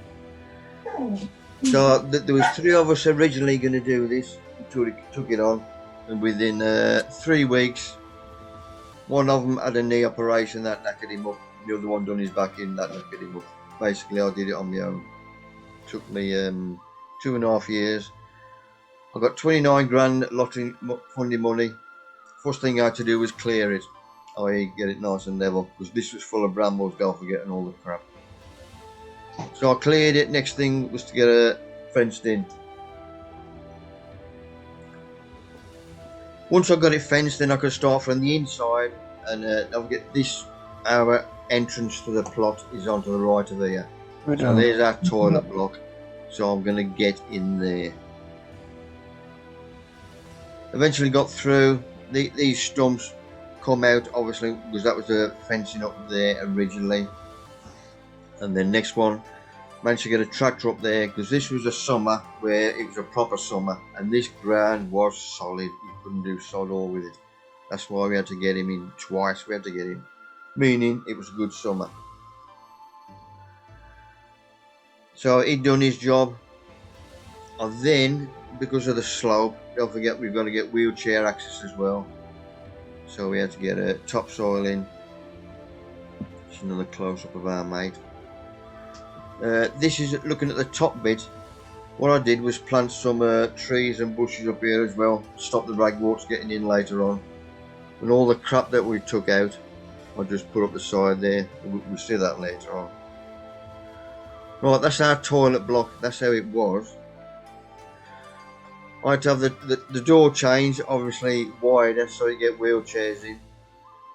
So there was 3 of us originally going to do this. We took it on, and within 3 weeks, one of them had a knee operation that knackered him up. The other one done his back in, that knackered him up. Basically I did it on my own. Took me 2.5 years. I got 29 grand lottery funding money. First thing I had to do was clear it, i.e. get it nice and level, because this was full of brambles, don't forget, and all the crap. So I cleared it. Next thing was to get it fenced in. Once I got it fenced, then I could start from the inside, and I'll get this. Our entrance to the plot is onto the right of here. So there's our toilet block. So I'm going to get in there. Eventually got through. These stumps come out, obviously, because that was the fencing up there originally. And then next one, managed to get a tractor up there, because this was a summer where it was a proper summer, and this ground was solid. You couldn't do sod all with it. That's why we had to get him in twice. We had to get him, meaning it was a good summer. So he'd done his job, and then because of the slope, don't forget we've got to get wheelchair access as well. So we had to get a topsoil in. Just another close up of our mate. This is looking at the top bit. What I did was plant some trees and bushes up here as well, stop the ragworts getting in later on. And all the crap that we took out, I just put up the side there. We'll see that later on. Right, that's our toilet block. That's how it was. I had to have the door changed, obviously wider, so you get wheelchairs in,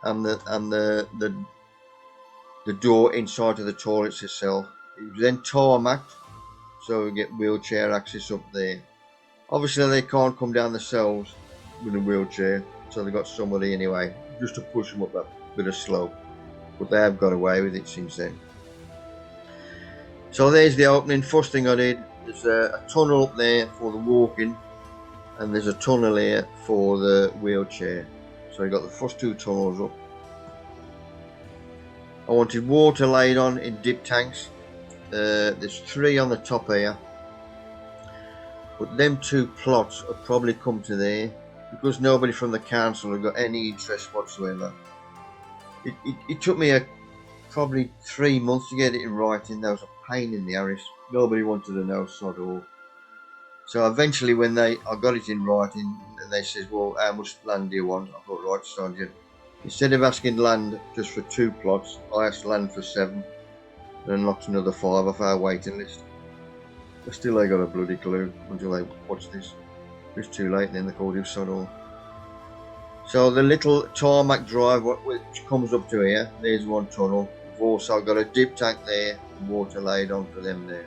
and the door inside of the toilets itself. It was then tarmacked, so we get wheelchair access up there. Obviously they can't come down themselves with a wheelchair, so they got somebody anyway, just to push them up that bit of slope. But they have got away with it since then. So there's the opening. First thing I did, there's a tunnel up there for the walking, and there's a tunnel here for the wheelchair. So you got the first 2 tunnels up. I wanted water laid on in dip tanks. There's 3 on the top here, but them 2 plots have probably come to there because nobody from the council had got any interest whatsoever. It took me probably 3 months to get it in writing. There was a pain in the arse. Nobody wanted to know sod all. So eventually when I got it in writing, and they said, well, how much land do you want? I thought, right, Sergeant. Instead of asking land just for 2 plots, I asked land for 7. And knocked another 5 off our waiting list. But still they got a bloody clue until they watched this. It was too late then, they called him sod all. So the little tarmac drive which comes up to here, there's one tunnel. We've also got a dip tank there, water laid on for them there.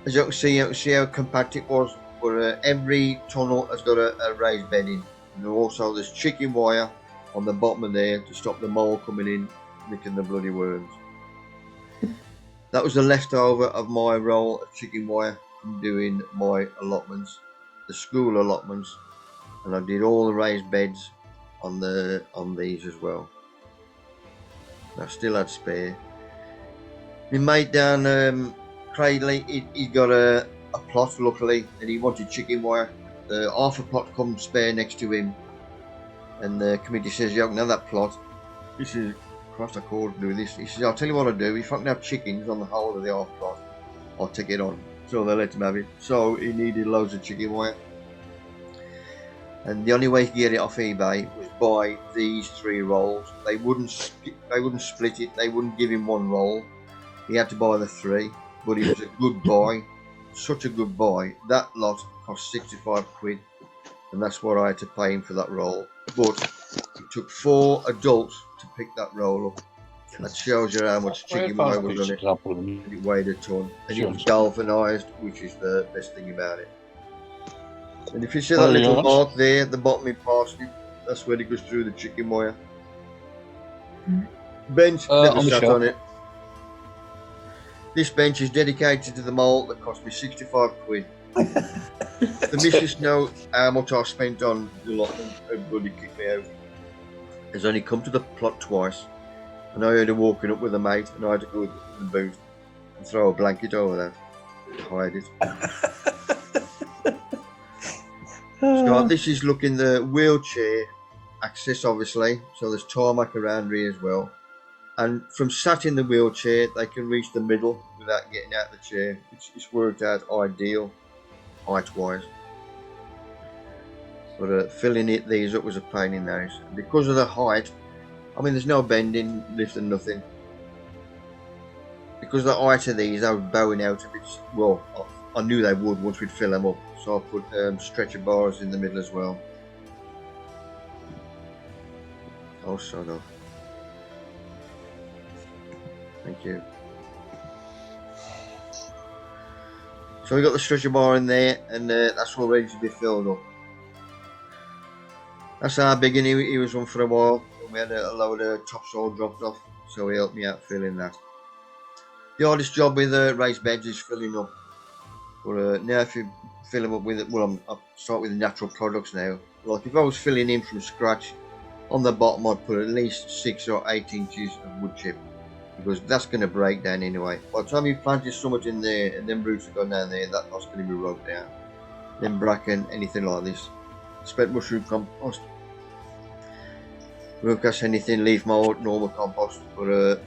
As you can see how compact it was, but every tunnel has got a raised bedding. And also there's chicken wire on the bottom of there to stop the mole coming in, licking the bloody worms. That was the leftover of my roll of chicken wire from doing my allotments, the school allotments, and I did all the raised beds on these as well. I still had spare. My mate down Cradley, he got a plot luckily, and he wanted chicken wire. Half a plot come spare next to him, and the committee says, "You can have that plot." He says, "Christ, I can't do this." He says, "I'll tell you what I'll do. If I can have chickens on the whole of the half plot, I'll take it on." So they let him have it. So he needed loads of chicken wire, and the only way he could get it off eBay was buy these 3 rolls. They wouldn't split it. They wouldn't give him 1 roll. He had to buy the 3, but it was a good buy. Such a good buy. That lot cost 65 quid, and that's what I had to pay him for that roll. But it took 4 adults to pick that roll up. That shows you how much chicken wire was on it. It weighed a ton, and it was galvanised, which is the best thing about it. And if you see that little mark there at the bottom in parsnip, that's where it goes through the chicken wire. Bench never sat on it. This bench is dedicated to the mole that cost me 65 quid. The missus know how much I spent on the lot, and everybody kicked me out. Has only come to the plot twice, and I heard her walking up with a mate, and I had to go in the boot and throw a blanket over that to hide it. So this is looking the wheelchair access, obviously, so there's tarmac around here as well. And from sat in the wheelchair, they can reach the middle without getting out of the chair. It's worked out ideal, height-wise. But filling these up was a pain in the ass. Because of the height, I mean, there's no bending, lifting, nothing. Because of the height of these, I was bowing out a bit. Well, I knew they would once we'd fill them up. So I put stretcher bars in the middle as well. Oh, son of. Thank you. So we got the stretcher bar in there, and that's all ready to be filled up. That's how big he was on for a while. We had a load of topsoil dropped off, so he helped me out filling that. The hardest job with raised beds is filling up. But now if you fill them up with it, well, I'll start with the natural products now. Like if I was filling in from scratch, on the bottom I'd put at least 6 or 8 inches of wood chip, because that's going to break down anyway. By the time you planted so much in there and then roots have gone down there, that's going to be rubbed down. Then bracken, anything like this. Spent mushroom compost. Won't cast anything, leaf mould, normal compost, but a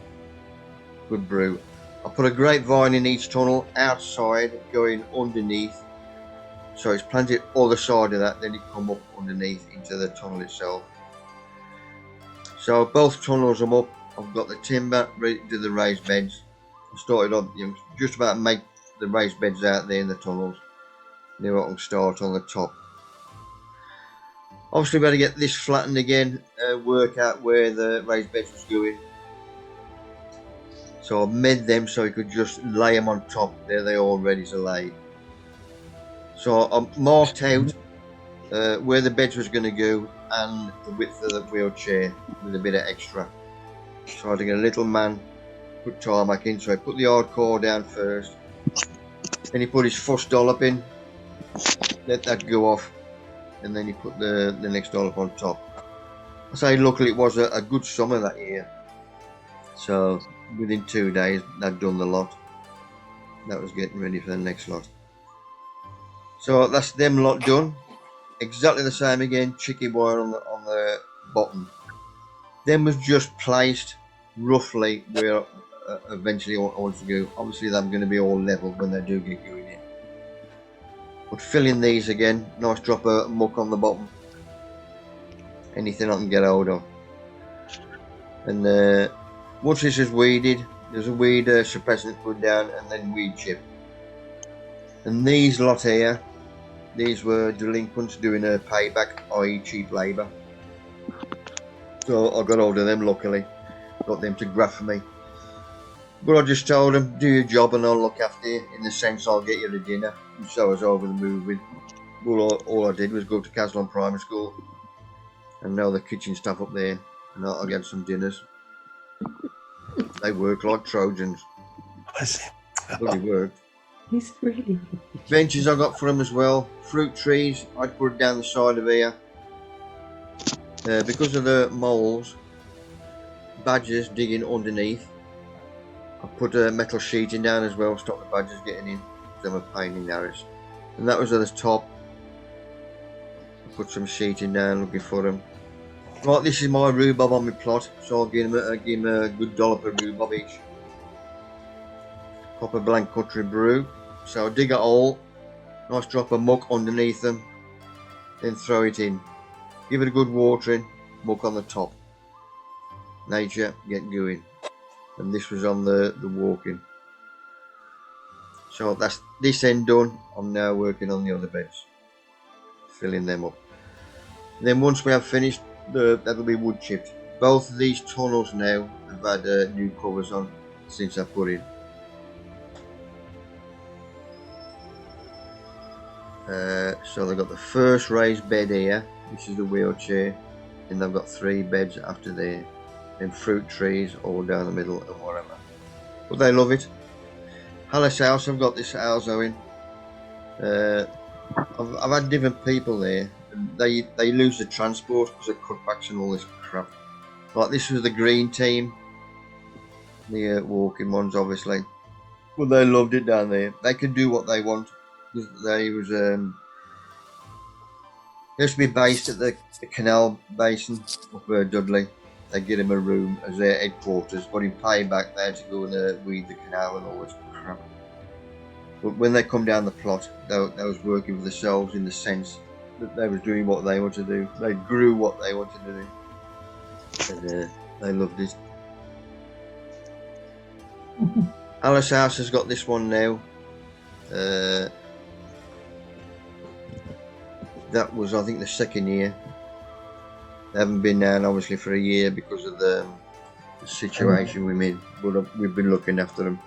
good brew. I put a grapevine in each tunnel outside, going underneath. So it's planted other side of that, then it come up underneath into the tunnel itself. So both tunnels are up. I've got the timber ready to do the raised beds. I started on, just about to make the raised beds out there in the tunnels. Now I can start on the top. Obviously, we've got to get this flattened again, work out where the raised beds was going. So I've made them so you could just lay them on top. There they all ready to lay. So I've marked out where the beds was going to go and the width of the wheelchair with a bit of extra. So I had to get a little man, put tarmac in. So I put the hard core down first. Then he put his first dollop in, let that go off, and then he put the next dollop on top. I say luckily it was a good summer that year. So within 2 days they'd done the lot. That was getting ready for the next lot. So that's them lot done. Exactly the same again, chicken wire on the bottom. Them was just placed roughly where eventually I want to go. Obviously they're going to be all level when they do get going in. But filling these again, nice drop of muck on the bottom. Anything I can get hold of. And once this is weeded, there's a weed suppressant put down and then weed chip. And these lot here, these were delinquents doing a payback, i.e. cheap labour. So I got hold of them, luckily. Got them to graft for me. But I just told them, do your job and I'll look after you, in the sense I'll get you to dinner. And so I was over the move with. Well, all I did was go to Caslon Primary School and know the kitchen staff up there, and I'll get some dinners. They work like Trojans. Bloody worked. He's really. Benches I got for them as well. Fruit trees, I'd put it down the side of here. Because of the moles, badgers digging underneath. I put a metal sheeting down as well, stop the badgers getting in. Them a pain in the arse. And that was at the top. I put some sheeting down looking for them. Right, this is my rhubarb on my plot, so I'll give them a good dollop of rhubarb each. Proper blank country brew. So I'll dig a hole, nice drop of muck underneath them, then throw it in. Give it a good watering, muck on the top. Nature, get going. And this was on the walking. So that's this end done. I'm now working on the other beds, filling them up. And then once we have finished, that'll be wood chipped. Both of these tunnels now have had new covers on since I put in. So they've got the first raised bed here. This is the wheelchair, and they've got 3 beds after there, and fruit trees all down the middle and whatever. But they love it. Alice House, I've got this Alzo in. I've had different people there. And they lose the transport because of cutbacks and all this crap. Like this was the green team, the walking ones, obviously. Well, they loved it down there. They can do what they want. They was used to be based at the canal basin up Dudley. They get him a room as their headquarters, but in payback they had to go and weed the canal and all this crap. But when they come down the plot, they was working for themselves in the sense that they was doing what they wanted to do. They grew what they wanted to do, and they loved it. Alice House has got this one now. That was, I think, the 2nd year. They haven't been down obviously for a year because of the situation we're in, but we've been looking after them.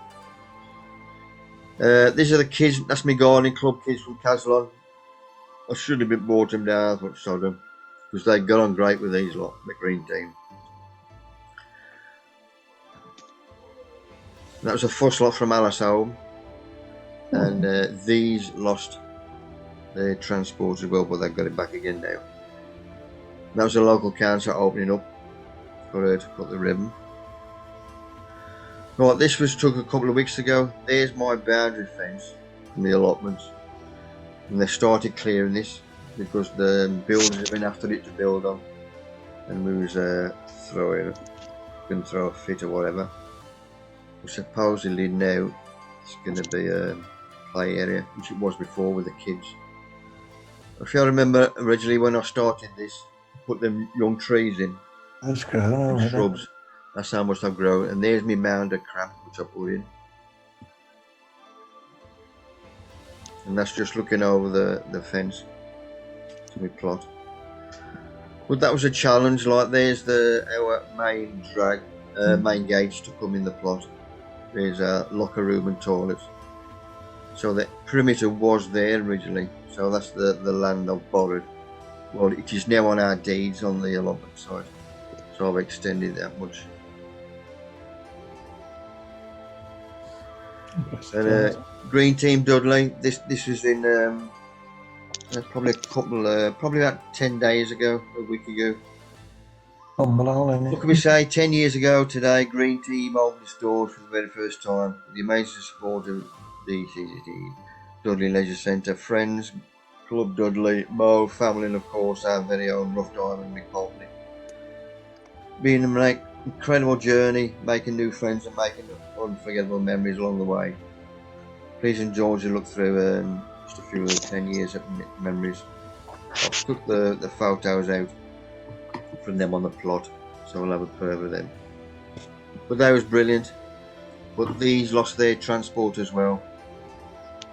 These are the kids. That's my gardening club kids from Caslon. I should have brought them down, but sod them, because they got on great with these lot, the green team. That was a fuss lot from Alice Home, and these lost their transport as well, but they've got it back again now. That was a local council opening up for her to put the ribbon. Right, this was took a couple of weeks ago. There's my boundary fence from the allotments, and they started clearing this because the builders have been after it to build on, and we was going to throw a fit or whatever. But supposedly now it's going to be a play area, which it was before with the kids. If you remember originally when I started this, put them young trees in, That's grown. shrubs. That's how much I've grown. And there's my mound of crap which I put in. And that's just looking over the fence to my plot. But that was a challenge. Like there's our main main gates to come in the plot. There's a locker room and toilets. So the perimeter was there originally. So that's the land I've borrowed. Well, it is now on our deeds on the allotment side. So I've extended that much. And Green Team Dudley, this was in probably probably about 10 days ago, a week ago. What can we say? 10 years ago today, Green Team opened its doors for the very first time. With the amazing support of the CCT, Dudley Leisure Centre, friends, Club Dudley, Mo, family, and of course our very own Rough Diamond Mick Poultney. Been an incredible journey, making new friends and making unforgettable memories along the way. Please enjoy to look through just a few of the 10 years of memories. I've took the photos out from them on the plot, so I'll have a pair of them. But that was brilliant. But these lost their transport as well.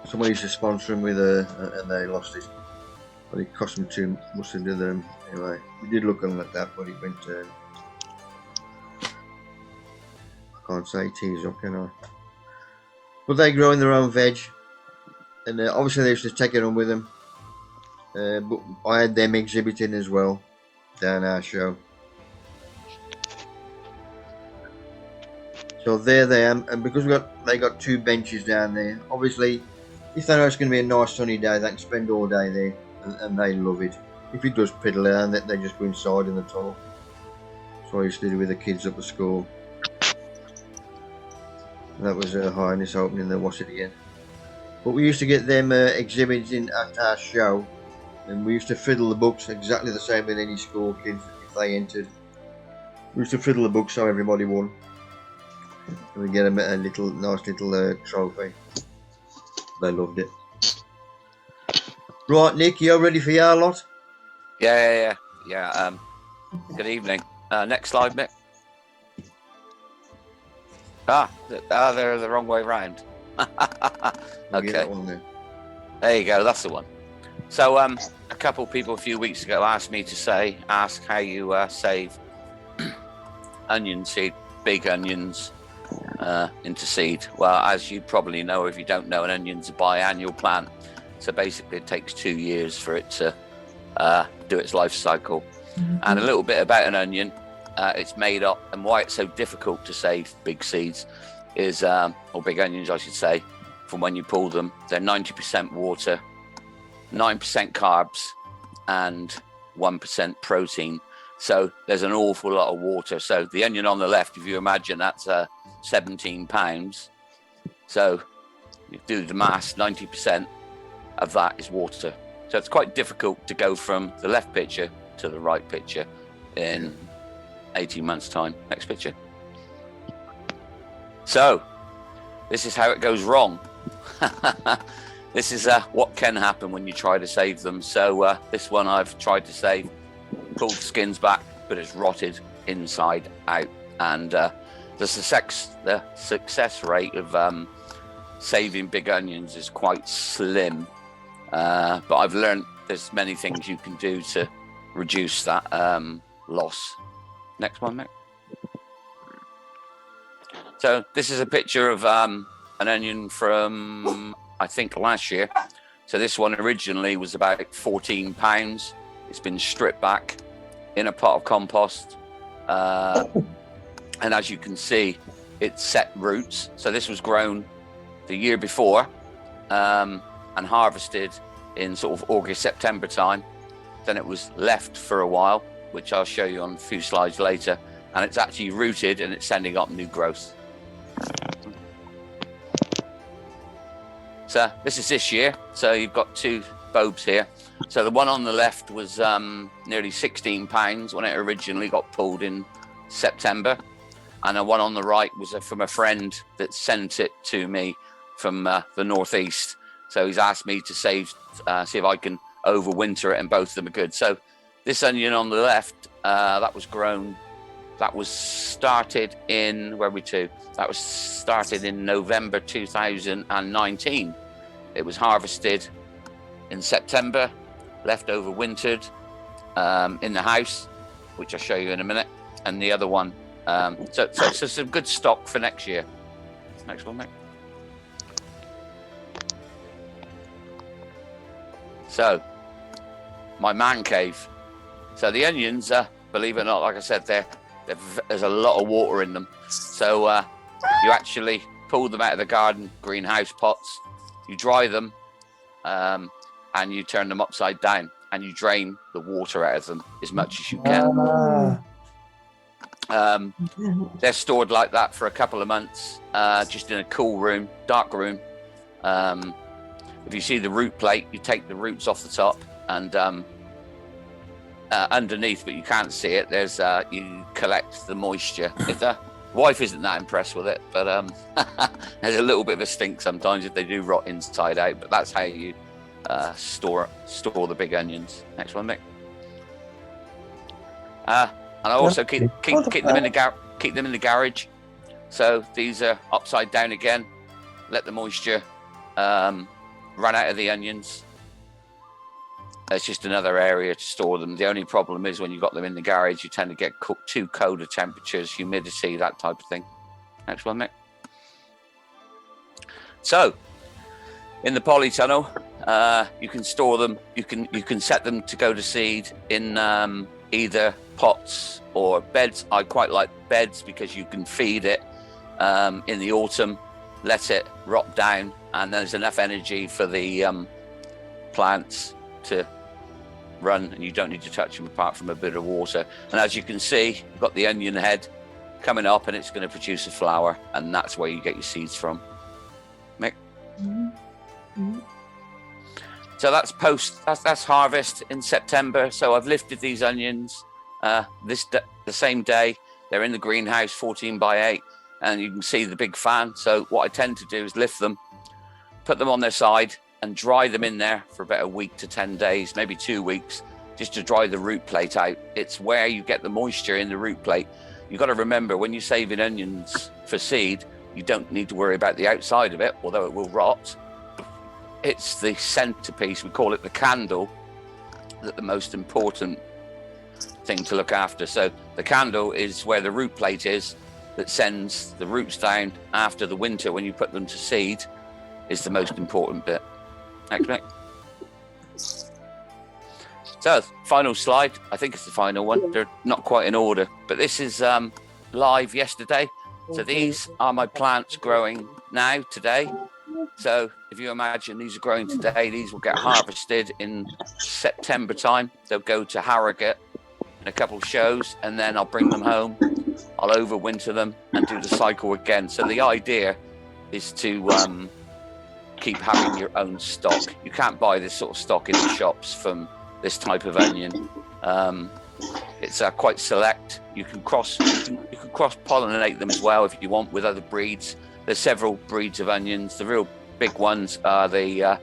Someone used to sponsor them with and they lost it. But it cost me too much to do them. Anyway, we did look on at that, but it went. I can't say tease up, can I? But they grow in their own veg, and obviously they used to take it on with them. But I had them exhibiting as well down our show. So there they are, and because they got 2 benches down there. Obviously, if they know it's going to be a nice sunny day, they can spend all day there, and they love it. If it does piddle around, they just go inside in the tunnel. So I used to do with the kids up at school. That was Her Highness opening the Watch It Again. But we used to get them exhibiting at our show, and we used to fiddle the books exactly the same with any school kids if they entered. We used to fiddle the books so everybody won. And we get them a nice little trophy. They loved it. Right, Nick, you ready for your lot? Yeah. Good evening. Next slide, Mick. They're the wrong way round. Okay. There you go. That's the one. So, a couple people a few weeks ago asked me to ask how you save onion seed, big onions, into seed. Well, as you probably know, if you don't know, an onion's a biannual plant. So basically, it takes 2 years for it to do its life cycle. Mm-hmm. And a little bit about an onion. It's made up, and why it's so difficult to save big seeds is, or big onions, I should say, from when you pull them. They're 90% water, 9% carbs, and 1% protein. So there's an awful lot of water. So the onion on the left, if you imagine, that's 17 pounds. So you do the maths, 90% of that is water. So it's quite difficult to go from the left picture to the right picture in 18 months' time. Next picture. So this is how it goes wrong. This is what can happen when you try to save them. So this one I've tried to save, pulled the skins back, but it's rotted inside out. And the success rate of saving big onions is quite slim. But I've learned there's many things you can do to reduce that loss. Next one, Mick. So this is a picture of an onion from, I think, last year. So this one originally was about 14 pounds. It's been stripped back in a pot of compost. And as you can see, it's set roots. So this was grown the year before and harvested in sort of August, September time. Then it was left for a while, which I'll show you on a few slides later. And it's actually rooted and it's sending up new growth. So this is this year. So you've got 2 bulbs here. So the one on the left was nearly 16 pounds when it originally got pulled in September. And the one on the right was from a friend that sent it to me from the northeast. So he's asked me to see if I can overwinter it, and both of them are good. So this onion on the left, that was started in, where are we to? That was started in November 2019. It was harvested in September, left overwintered in the house, which I'll show you in a minute. And the other one, so some good stock for next year. Next one, Mick. So, my man cave. So the onions, believe it or not, like I said, there's a lot of water in them. So you actually pull them out of the garden greenhouse pots, you dry them, and you turn them upside down, and you drain the water out of them as much as you can. They're stored like that for a couple of months, just in a cool room, dark room. If you see the root plate, you take the roots off the top, and underneath, but you can't see it, there's you collect the moisture. If the wife isn't that impressed with it, but there's a little bit of a stink sometimes if they do rot inside out, but that's how you store the big onions. Next one, Mick. And I also keep them in the garage. So these are upside down again. Let the moisture run out of the onions. It's just another area to store them. The only problem is when you've got them in the garage, you tend to get too cold of temperatures, humidity, that type of thing. Next one, Mick. So, in the polytunnel, you can store them. You can set them to go to seed in either pots or beds. I quite like beds because you can feed it in the autumn, let it rot down, and there's enough energy for the plants to run, and you don't need to touch them apart from a bit of water. And as you can see, you've got the onion head coming up, and it's going to produce a flower, and that's where you get your seeds from. Mick? So that's that's harvest in September. So I've lifted these onions the same day. They're in the greenhouse, 14 by 8, and you can see the big fan. So what I tend to do is lift them, put them on their side, and dry them in there for about a week to 10 days, maybe 2 weeks, just to dry the root plate out. It's where you get the moisture in the root plate. You've got to remember, when you're saving onions for seed, you don't need to worry about the outside of it, although it will rot. It's the centerpiece, we call it the candle, that's the most important thing to look after. So the candle is where the root plate is, that sends the roots down after the winter when you put them to seed, is the most important bit. Next, Mick. So, final slide. I think it's the final one. They're not quite in order, but this is live yesterday. So these are my plants growing now, today. So if you imagine these are growing today, these will get harvested in September time. They'll go to Harrogate in a couple of shows, and then I'll bring them home. I'll overwinter them and do the cycle again. So the idea is to keep having your own stock. You can't buy this sort of stock in the shops from this type of onion. It's quite select. You can cross pollinate them as well if you want with other breeds. There's several breeds of onions. The real big ones are the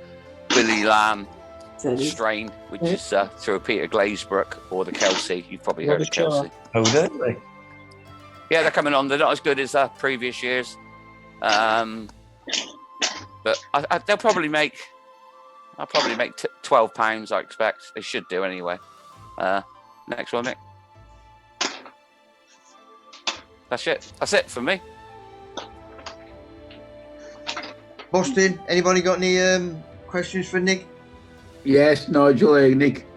Billy Lamb strain, which is through a Peter Glazebrook, or the Kelsey. You've probably heard of Kelsey. Oh, don't they? Yeah, they're coming on. They're not as good as previous years. But they'll probably make. I'll probably make £12. I expect they should do anyway. Next one, Nick. That's it. That's it for me. Boston, anybody got any questions for Nick? Yes, Nigel. Nick.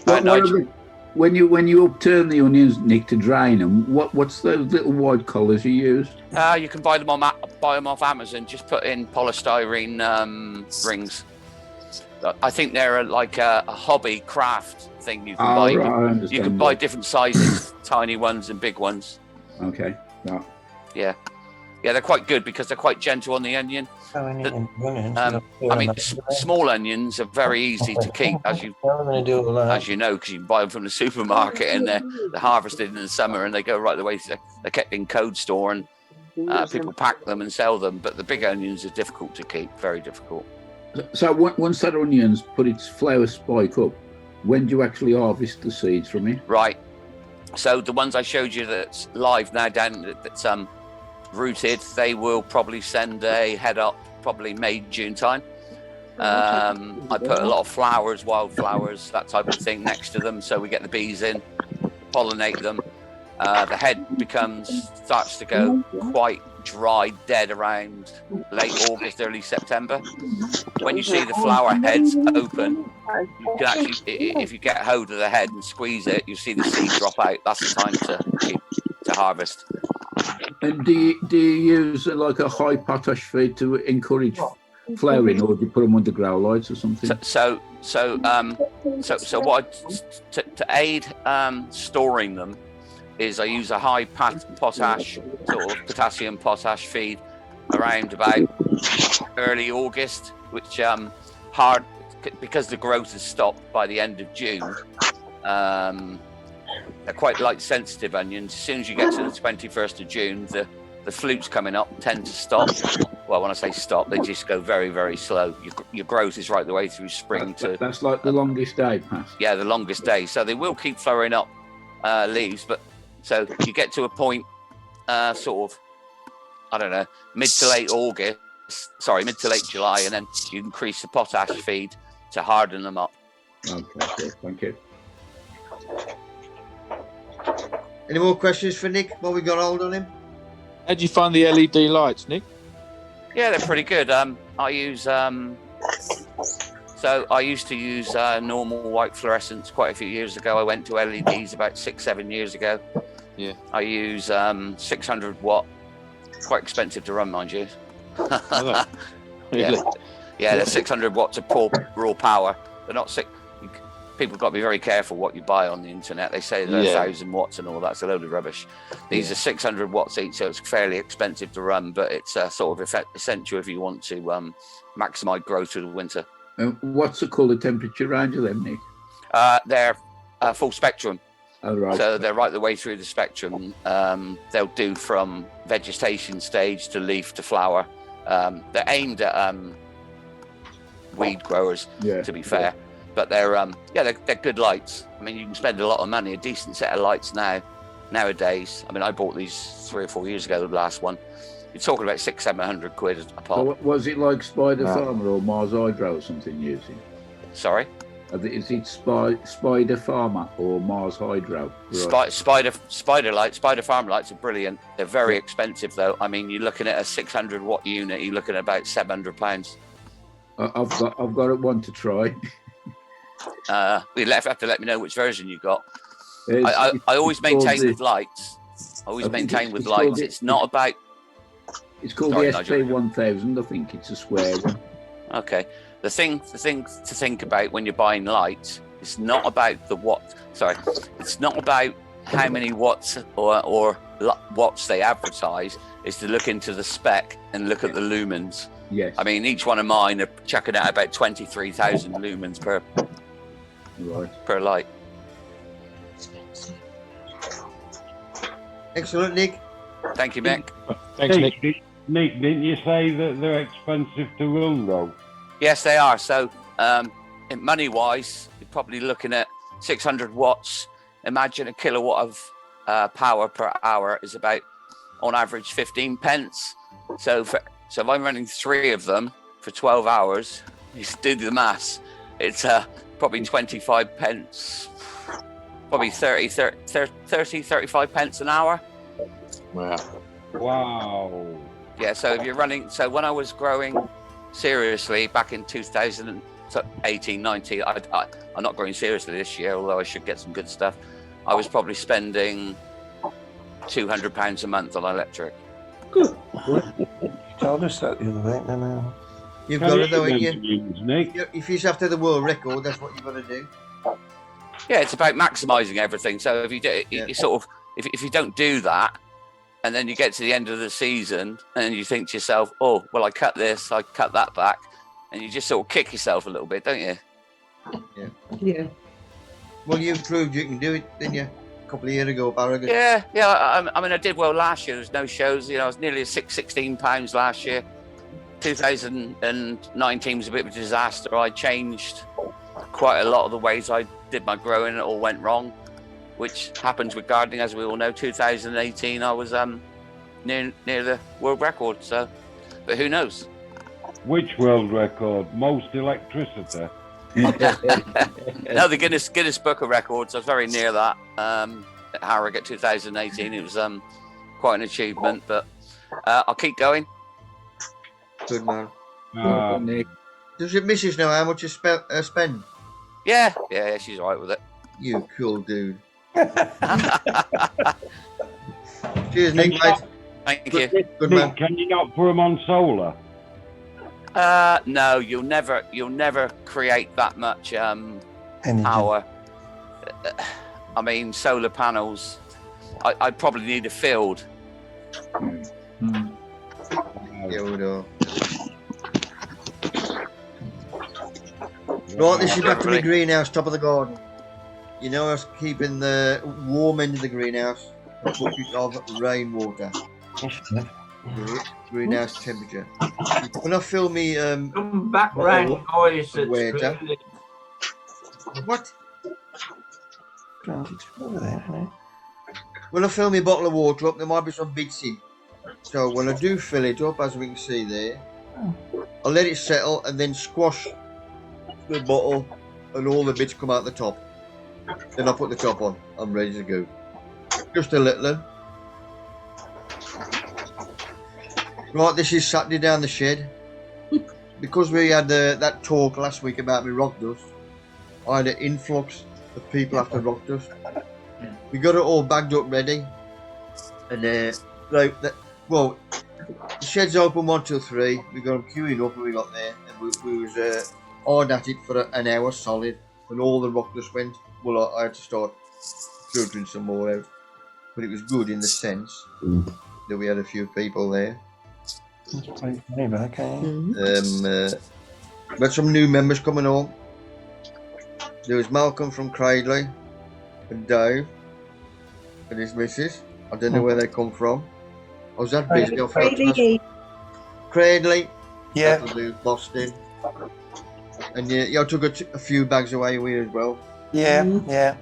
Nigel. When you upturn the onions, Nick, to drain them, what's those little white collars you use? You can buy them off Amazon. Just put in polystyrene rings. I think they're like a hobby craft thing. You can buy. Right, you can buy different sizes, tiny ones and big ones. Okay. Yeah. Yeah, they're quite good because they're quite gentle on the onion. Small onions are very easy to keep, as you know, because you can buy them from the supermarket, and they're harvested in the summer, and they go right the way. They're kept in cold store, and people pack them and sell them. But the big onions are difficult to keep, very difficult. So once that onion's put its flower spike up, when do you actually harvest the seeds from it? Right. So the ones I showed you that's live now, that's rooted, they will probably send a head up probably May, June time. I put a lot of flowers, wildflowers, that type of thing next to them, so we get the bees in, pollinate them. The head starts to go quite dry, dead around late August, early September. When you see the flower heads open, you can actually, if you get hold of the head and squeeze it, you see the seed drop out. That's the time to harvest. And do you use like a high potash feed to encourage flowering, or do you put them under grow lights or something? So what to aid storing them is I use a high potash, sort of potassium potash feed around about early August, which because the growth has stopped by the end of June. They're quite light sensitive onions. As soon as you get to the 21st of June, the flutes coming up tend to stop. Well, when I say stop, they just go very, very slow. Your growth is right the way through spring That's like the longest day past. Yeah, the longest day. So they will keep flowering up leaves, but so you get to a point, sort of, I don't know, mid to late July, and then you increase the potash feed to harden them up. Okay, thank you. Any more questions for Nick while we got hold on him? How do you find the LED lights, Nick? Yeah, they're pretty good. I use so I used to use normal white fluorescents quite a few years ago. I went to LEDs about 6-7 years ago. Yeah. I use 600 watt, quite expensive to run, mind you. Oh, really? Yeah, they're 600 watts of raw power. They're not sick. People got to be very careful what you buy on the internet. They say they're 1,000 watts and all that's a load of rubbish. These are 600 watts each, so it's fairly expensive to run, but it's sort of essential if you want to maximise growth through the winter. What's the colour temperature range of them, Nick? They're full spectrum. Oh, right. So they're right the way through the spectrum. They'll do from vegetation stage to leaf to flower. They're aimed at weed growers, to be fair. But they're good lights. I mean, you can spend a lot of money, a decent set of lights nowadays. I mean, I bought these 3 or 4 years ago, the last one. You're talking about 600-700 quid a pop. So was it like Spider Farmer or Mars Hydro or something using? Sorry? Is it Spider Farmer or Mars Hydro? Right. Spider Farm lights are brilliant. They're very expensive though. I mean, you're looking at a 600 watt unit. You're looking at about £700. I've got one to try. You'll have to let me know which version you got. I always maintain with lights. It's not about. It's called the SP1000. I think it's a square one. Okay. The thing to think about when you're buying lights, it's not about the watt. Sorry, it's not about how many watts or watts they advertise. It's to look into the spec and look at the lumens. Yes. I mean, each one of mine are chucking out about 23,000 lumens per light. Excellent, Nick. Thank you, Mick. Thanks, Nick. Nick, didn't you say that they're expensive to run, though? Yes, they are. So, money-wise, you're probably looking at 600 watts. Imagine a kilowatt of power per hour is about, on average, 15 pence. So if I'm running 3 of them for 12 hours, you do the maths. It's probably 25 pence, probably 35 pence an hour. Wow. Yeah, so if you're running, so when I was growing seriously back in 2018, 19, I'm not growing seriously this year, although I should get some good stuff. I was probably spending £200 a month on electric. Good. You told us that the other week, no. You've got it though, ain't you? If you're after the world record, that's what you've got to do. Yeah, it's about maximising everything. So if you do, you sort of, if you don't do that, and then you get to the end of the season, and you think to yourself, "Oh, well, I cut this, I cut that back," and you just sort of kick yourself a little bit, don't you? Yeah. Well, you proved you can do it, didn't you? A couple of years ago, Barragan. Yeah. I mean, I did well last year. There's no shows. I was nearly £16 last year. 2019 was a bit of a disaster. I changed quite a lot of the ways I did my growing. It all went wrong, which happens with gardening, as we all know. 2018, I was near the world record. So, but who knows? Which world record? Most electricity. No, the Guinness Book of Records. I was very near that. At Harrogate 2018, it was quite an achievement. But I'll keep going. Good man. Does your missus know how much you spend? Yeah, she's all right with it. You cool dude. Cheers, Nick, mate. Thank you. Good man. Can you not put them on solar? No, you'll never create that much power. I mean, solar panels. I'd probably need a field. Yeah, we do. Right, this is back to my greenhouse, top of the garden. You know, I was keeping the warm end of the greenhouse, a bucket of rainwater. Greenhouse temperature. When I fill me come back round, boys. What? When I fill me bottle of water up, there might be some bits in. So when I do fill it up, as we can see there, I'll let it settle and then squash the bottle, and all the bits come out the top. Then I put the top on. I'm ready to go. Just a little one. Right, this is Saturday down the shed. Because we had that talk last week about my rock dust, I had an influx of people after rock dust. We got it all bagged up ready. And the shed's open 1 till 3. We got them queuing up when we got there. And we was hard at it for an hour solid. When all the rock dust went, well, I had to start filtering some more out. But it was good in the sense that we had a few people there. That's pretty funny, but okay. We had some new members coming on. There was Malcolm from Cradley and Dave and his missus. I don't know where they come from. I was that busy. Cradley. Yeah. Boston. And I took a few bags away with you as well. Yeah, yeah.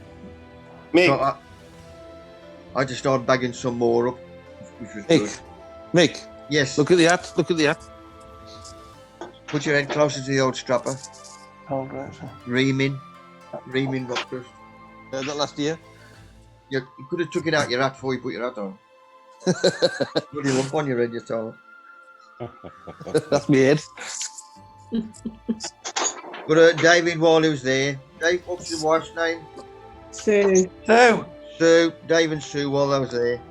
Mick. So I just started bagging some more up, which was Mick. good. Mick. Yes. Look at the hat. Look at the hat. Put your head closer to the old strapper. Hold right, sir. Reaming rock dust. That last year. You could have took it out your hat before you put your hat on. Put it up on your head, you told. That's me head. But David, while he was there, Dave, what's your wife's name? Sue. Sue, Dave and Sue, while I was there.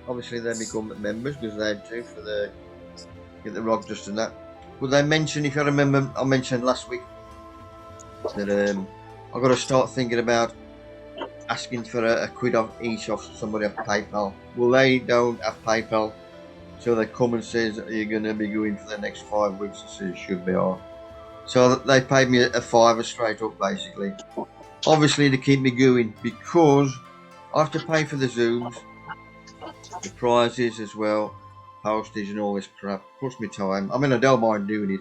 Obviously, they become members because they had to for get the rock dust and that. But they mentioned, if you remember, I mentioned last week that I've got to start thinking about asking for a quid off each off somebody off PayPal. Well, they don't have PayPal, so they come and says, "Are you going to be going for the next 5 weeks?" I said, "It should be all." So they paid me a £5 straight up, basically. Obviously, to keep me going because I have to pay for the Zooms, the prizes as well, postage and all this crap, plus my time. I mean, I don't mind doing it.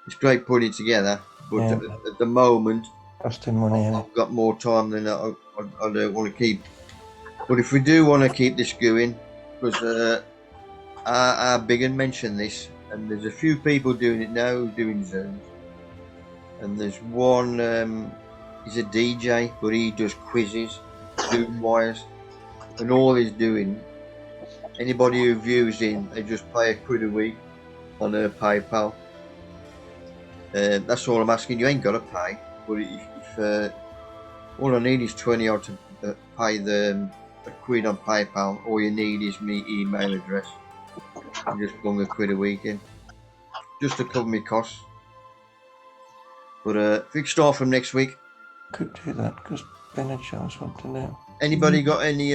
It's great putting it together, but at the moment, costing money. I've got more time than I don't want to keep. But if we do want to keep this going, because our big un mentioned this, and there's a few people doing it now who's doing Zooms, and there's one, he's a DJ, but he does quizzes, Zoom wires, and all he's doing, anybody who views in, they just pay £1 a week on her PayPal. That's all I'm asking. You ain't got to pay, but if all I need is 20 odd to pay the £1 on PayPal, all you need is me email address. I just bung £1 a week in, just to cover my costs. But if we can start from next week. Could do that because Bennett shows what to do. Anybody got any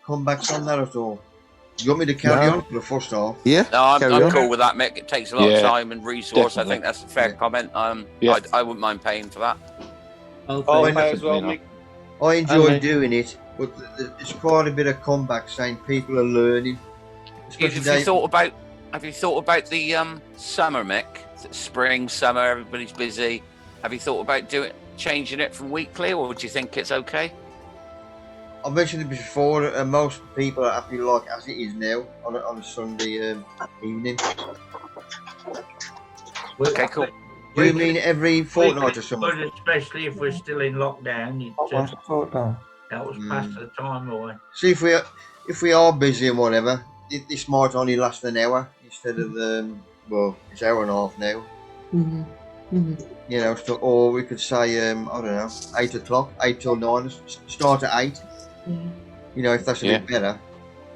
comebacks on that at all? You want me to carry on for the first half? Yeah. No, I'm cool with that, Mick. It takes a lot of time and resource. Definitely. I think that's a fair comment. I wouldn't mind paying for that. I'll pay as well, Mick. I enjoy doing it, but there's quite a bit of comeback saying people are learning. Have you thought about the summer, Mick? Spring, summer, everybody's busy. Have you thought about changing it from weekly, or do you think it's okay? I mentioned it before, and most people are happy like as it is now on a Sunday evening. Okay, cool. Do you mean every fortnight or something? Especially if we're still in lockdown. That was past the time away. See, if we are busy and whatever, this might only last an hour instead of it's an hour and a half now. Mm-hmm. Mm-hmm. You know, or we could say I don't know, 8 o'clock, 8 till 9. Start at 8. You know, if that's a bit better.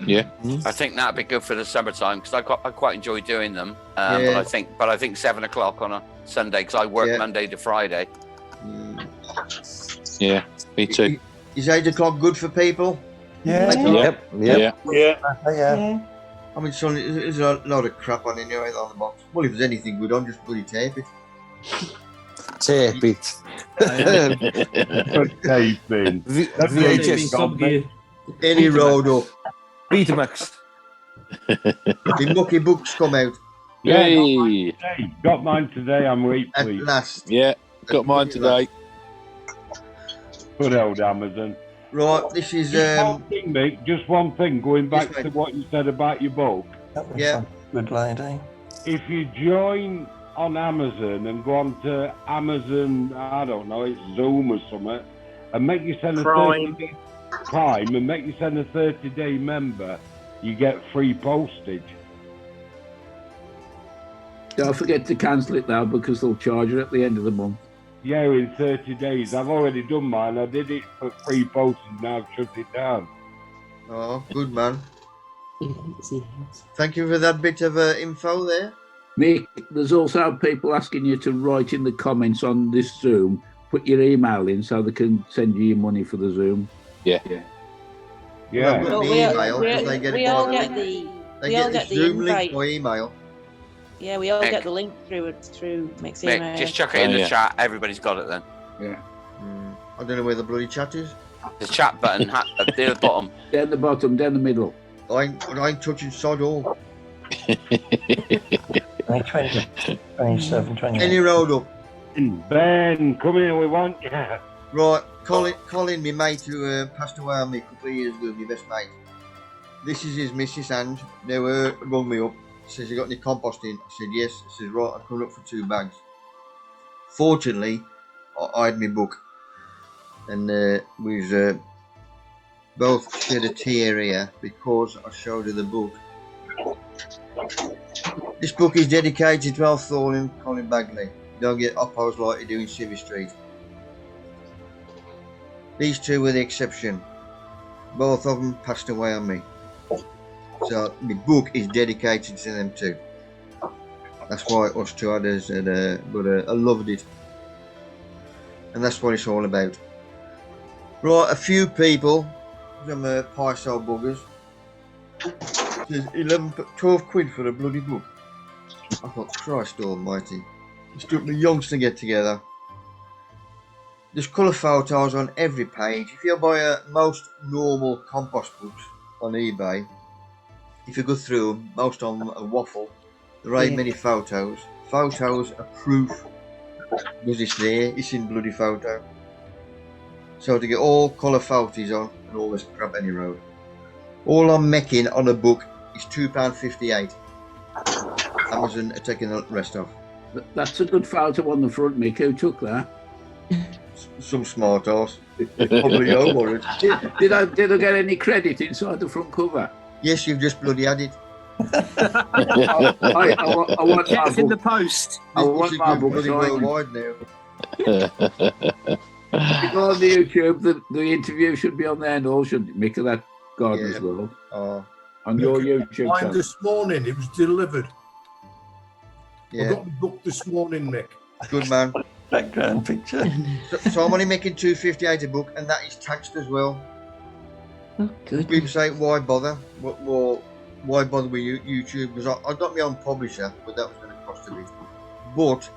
Yeah, I think that'd be good for the summertime because I quite enjoy doing them. But I think 7 o'clock on a Sunday because I work Monday to Friday. Yeah, me too. Is 8 o'clock good for people? Yeah. Yeah. I mean, son, there's a lot of crap on anyway on the box. Well, if there's anything good on, just bloody tape it. Tape it. VHS. Any road up. Betamax. The mucky books come out. Yay! Got mine today. I'm really pleased. At last. Yeah, got mine today. Good old Amazon. Right, this is just one thing, mate. Just one thing. Going back to what you said about your book. That was a good lady. If you join on Amazon and go on to Amazon, I don't know, it's Zoom or something, and make you send a Prime. 30-day Prime and make you send a 30-day member, you get free postage. Don't forget to cancel it though, because they'll charge you at the end of the month. Yeah, in 30 days. I've already done mine. I did it for free postage, now I've shut it down. Oh, good man. Thank you for that bit of info there. Mick, there's also people asking you to write in the comments on this Zoom, put your email in so they can send you your money for the Zoom. Yeah. Yeah. Well, we all the get the Zoom link invite. by email. Yeah, we all Mick. get the link through Mick's Mick, email. just chuck it in the chat. Everybody's got it then. Yeah. I don't know where the bloody chat is. The chat button at the bottom. Down the bottom, down the middle. I ain't touching sod all. 20, 27, 28. Any road up. Ben, come here, we want you. Right, Colin, my mate who passed away on me a couple of years ago, my best mate. This is his missus, and they rung me up. Says, you got any composting? I said, yes. I said, right, I'm coming up for 2 bags. Fortunately, I had my book. And we both shed a tear here because I showed her the book. This book is dedicated to Alf Thorne and Colin Bagley. You don't get oppos like you do in Civvy Street. These two were the exception. Both of them passed away on me. So the book is dedicated to them too. That's why us two others, but I loved it. And that's what it's all about. Right, a few people, some Piso buggers, says 12 quid for a bloody book. I thought, Christ almighty. It took me yonks to get together. There's colour photos on every page. If you buy most normal compost books on eBay, if you go through them, most of them are waffle. There ain't many photos. Photos are proof. Because it's there, it's in bloody photo. So to get all colour photos on and all this crap any road. All I'm making on a book is £2.58. Amazon are taking the rest off. That's a good photo on the front, Mick. Who took that? Some smart ass. Probably you, Warren. Did I get any credit inside the front cover? Yes, you've just bloody had it. I want my It's in the book. post. I want my book bloody signed. worldwide now. If you go on the YouTube, the interview should be on there, and all should Mick of that Gardener's World. On your YouTube Mine channel. this morning, it was delivered. Yeah. I got the book this morning, Mick. Good man. Background picture. So I'm only making £2.58 a book, and that is taxed as well. Oh, good. People say, why bother? Well, why bother with YouTube? Because I got my own publisher, but that was going to cost a bit. But,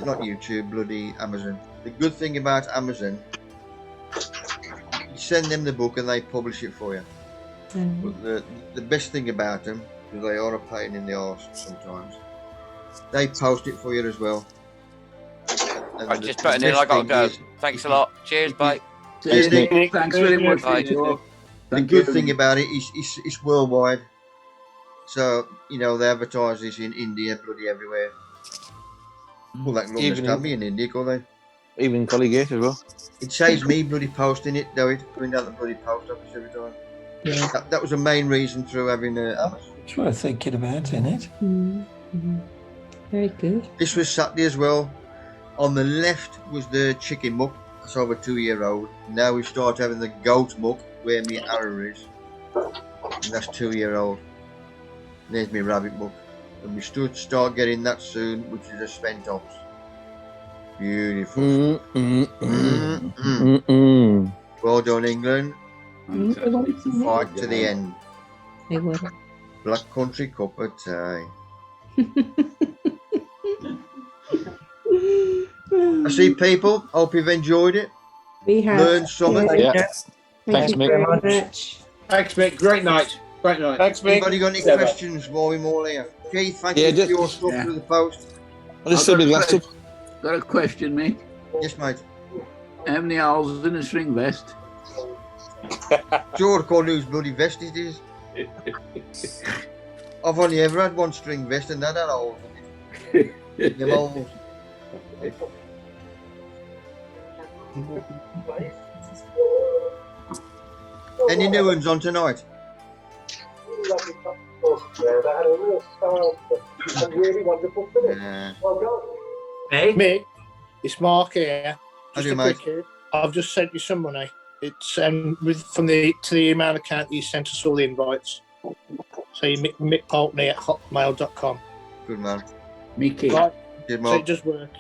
not YouTube, bloody Amazon. The good thing about Amazon, you send them the book and they publish it for you. But the best thing about them, because they are a pain in the arse sometimes, they post it for you as well. And Right, just putting in, I gotta go. Thanks a lot. Cheers, bye. Cheers, Nick. Thanks very much for Bye. your talk. The good thing about it is it's worldwide. So, they advertise this in India, bloody everywhere. Well, they can understand me in India, can't they? Even Colligate as well. It saves me bloody posting it, though, going down the bloody post office every time. Yeah. That was the main reason through having Amazon. It's worth thinking about, isn't it? Very good. This was Saturday as well. On the left was the chicken muck. That's over 2-year-old. Now we start having the goat muck, where my arrow is. And that's 2-year-old. There's my rabbit muck. And we start getting that soon, which is a spent ops. Beautiful. Well done, England. Fight to the end. They will. Black Country Cup of Tea. I see people. Hope you've enjoyed it. We have. Learned something. Yeah. Thanks, you Mick. very much. Thanks, Mick. Great night. Great night. Thanks, Mick. Anybody got any questions while we're all here? Keith, thank you for your stuff through the post. I'll just send me glass up. Got a question, Mick. Yes, mate. How many holes in a string vest? George called whose bloody vest it is. I've only ever had one string vest and that had holes in it. The moles. Any new ones on tonight? Lovely course there. They had a real style and really wonderful finish. Yeah. Well done. Hey, Mick, it's Mark here. How Just do you, a mate? quickie. I've just sent you some money. It's to the email account that you sent us all the invites. So you mickpoltney@hotmail.com. Good man. Mickey. Right. Good, So Mark. it does work.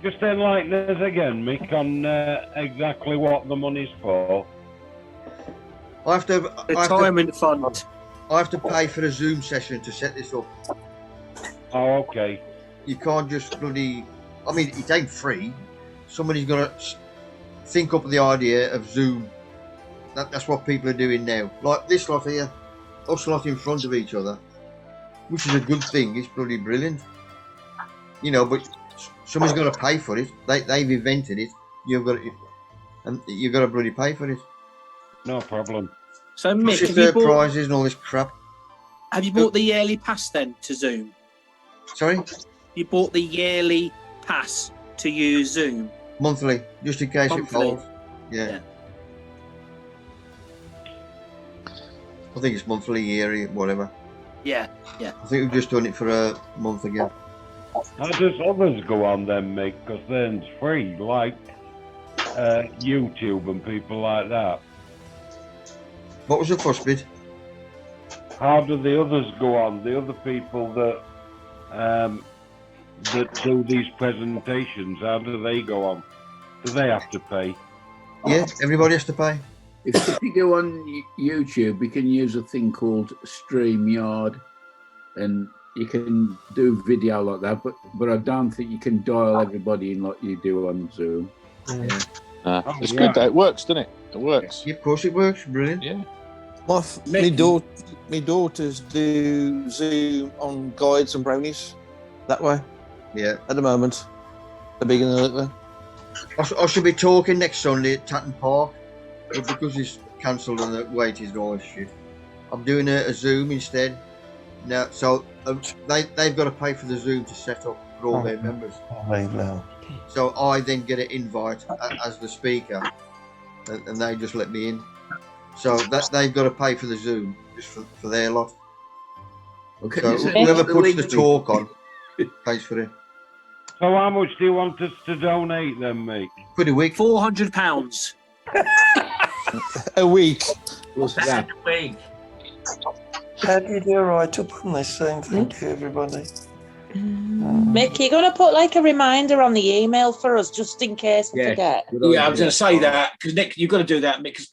Just enlighten us again, Mick, on exactly what the money's for. I have to. Retirement fund. I have to pay for a Zoom session to set this up. Oh, okay. You can't just bloody. I mean, it ain't free. Somebody's got to think up the idea of Zoom. That's what people are doing now. Like this lot here, us lot in front of each other, which is a good thing. It's bloody brilliant. You know, but somebody's got to pay for it. They've invented it. You've got to, and you've got to bloody pay for it. No problem. So Mick, Plus your prizes and all this crap. have you bought the yearly pass then to Zoom? Sorry? You bought the yearly pass to use Zoom? Monthly, just in case Monthly. it falls. Yeah. I think it's monthly, yearly, whatever. Yeah, yeah. I think we've just done it for a month ago. How does others go on then, Mick? Because then it's free, like YouTube and people like that. What was the first bit? How do the others go on? The other people that do these presentations, how do they go on? Do they have to pay? Yeah, everybody has to pay. If you go on YouTube, we can use a thing called StreamYard, and you can do video like that. But I don't think you can dial everybody in like you do on Zoom. Yeah. It's good though. It works, doesn't it? It works. Yeah, of course it works. Brilliant. Yeah. My daughters do Zoom on guides and brownies that way. Yeah. At the moment, they're big and that way. I should be talking next Sunday at Tatton Park, but because it's cancelled and the wait is all this shit, I'm doing a Zoom instead. Now, so they've got to pay for the Zoom to set up for all their members. So I then get an invite as the speaker, and they just let me in. So that they've got to pay for the Zoom just for their lot. Okay. So whoever puts the talk on pays for it. So how much do you want us to donate then, Mick? For the week. £400. A week. What's that? A week. How do you do a write-up on this saying thank you, everybody? Mick, you're going to put like a reminder on the email for us just in case we forget. Yeah, I was going to say that because Nick, you've got to do that, Mick. Because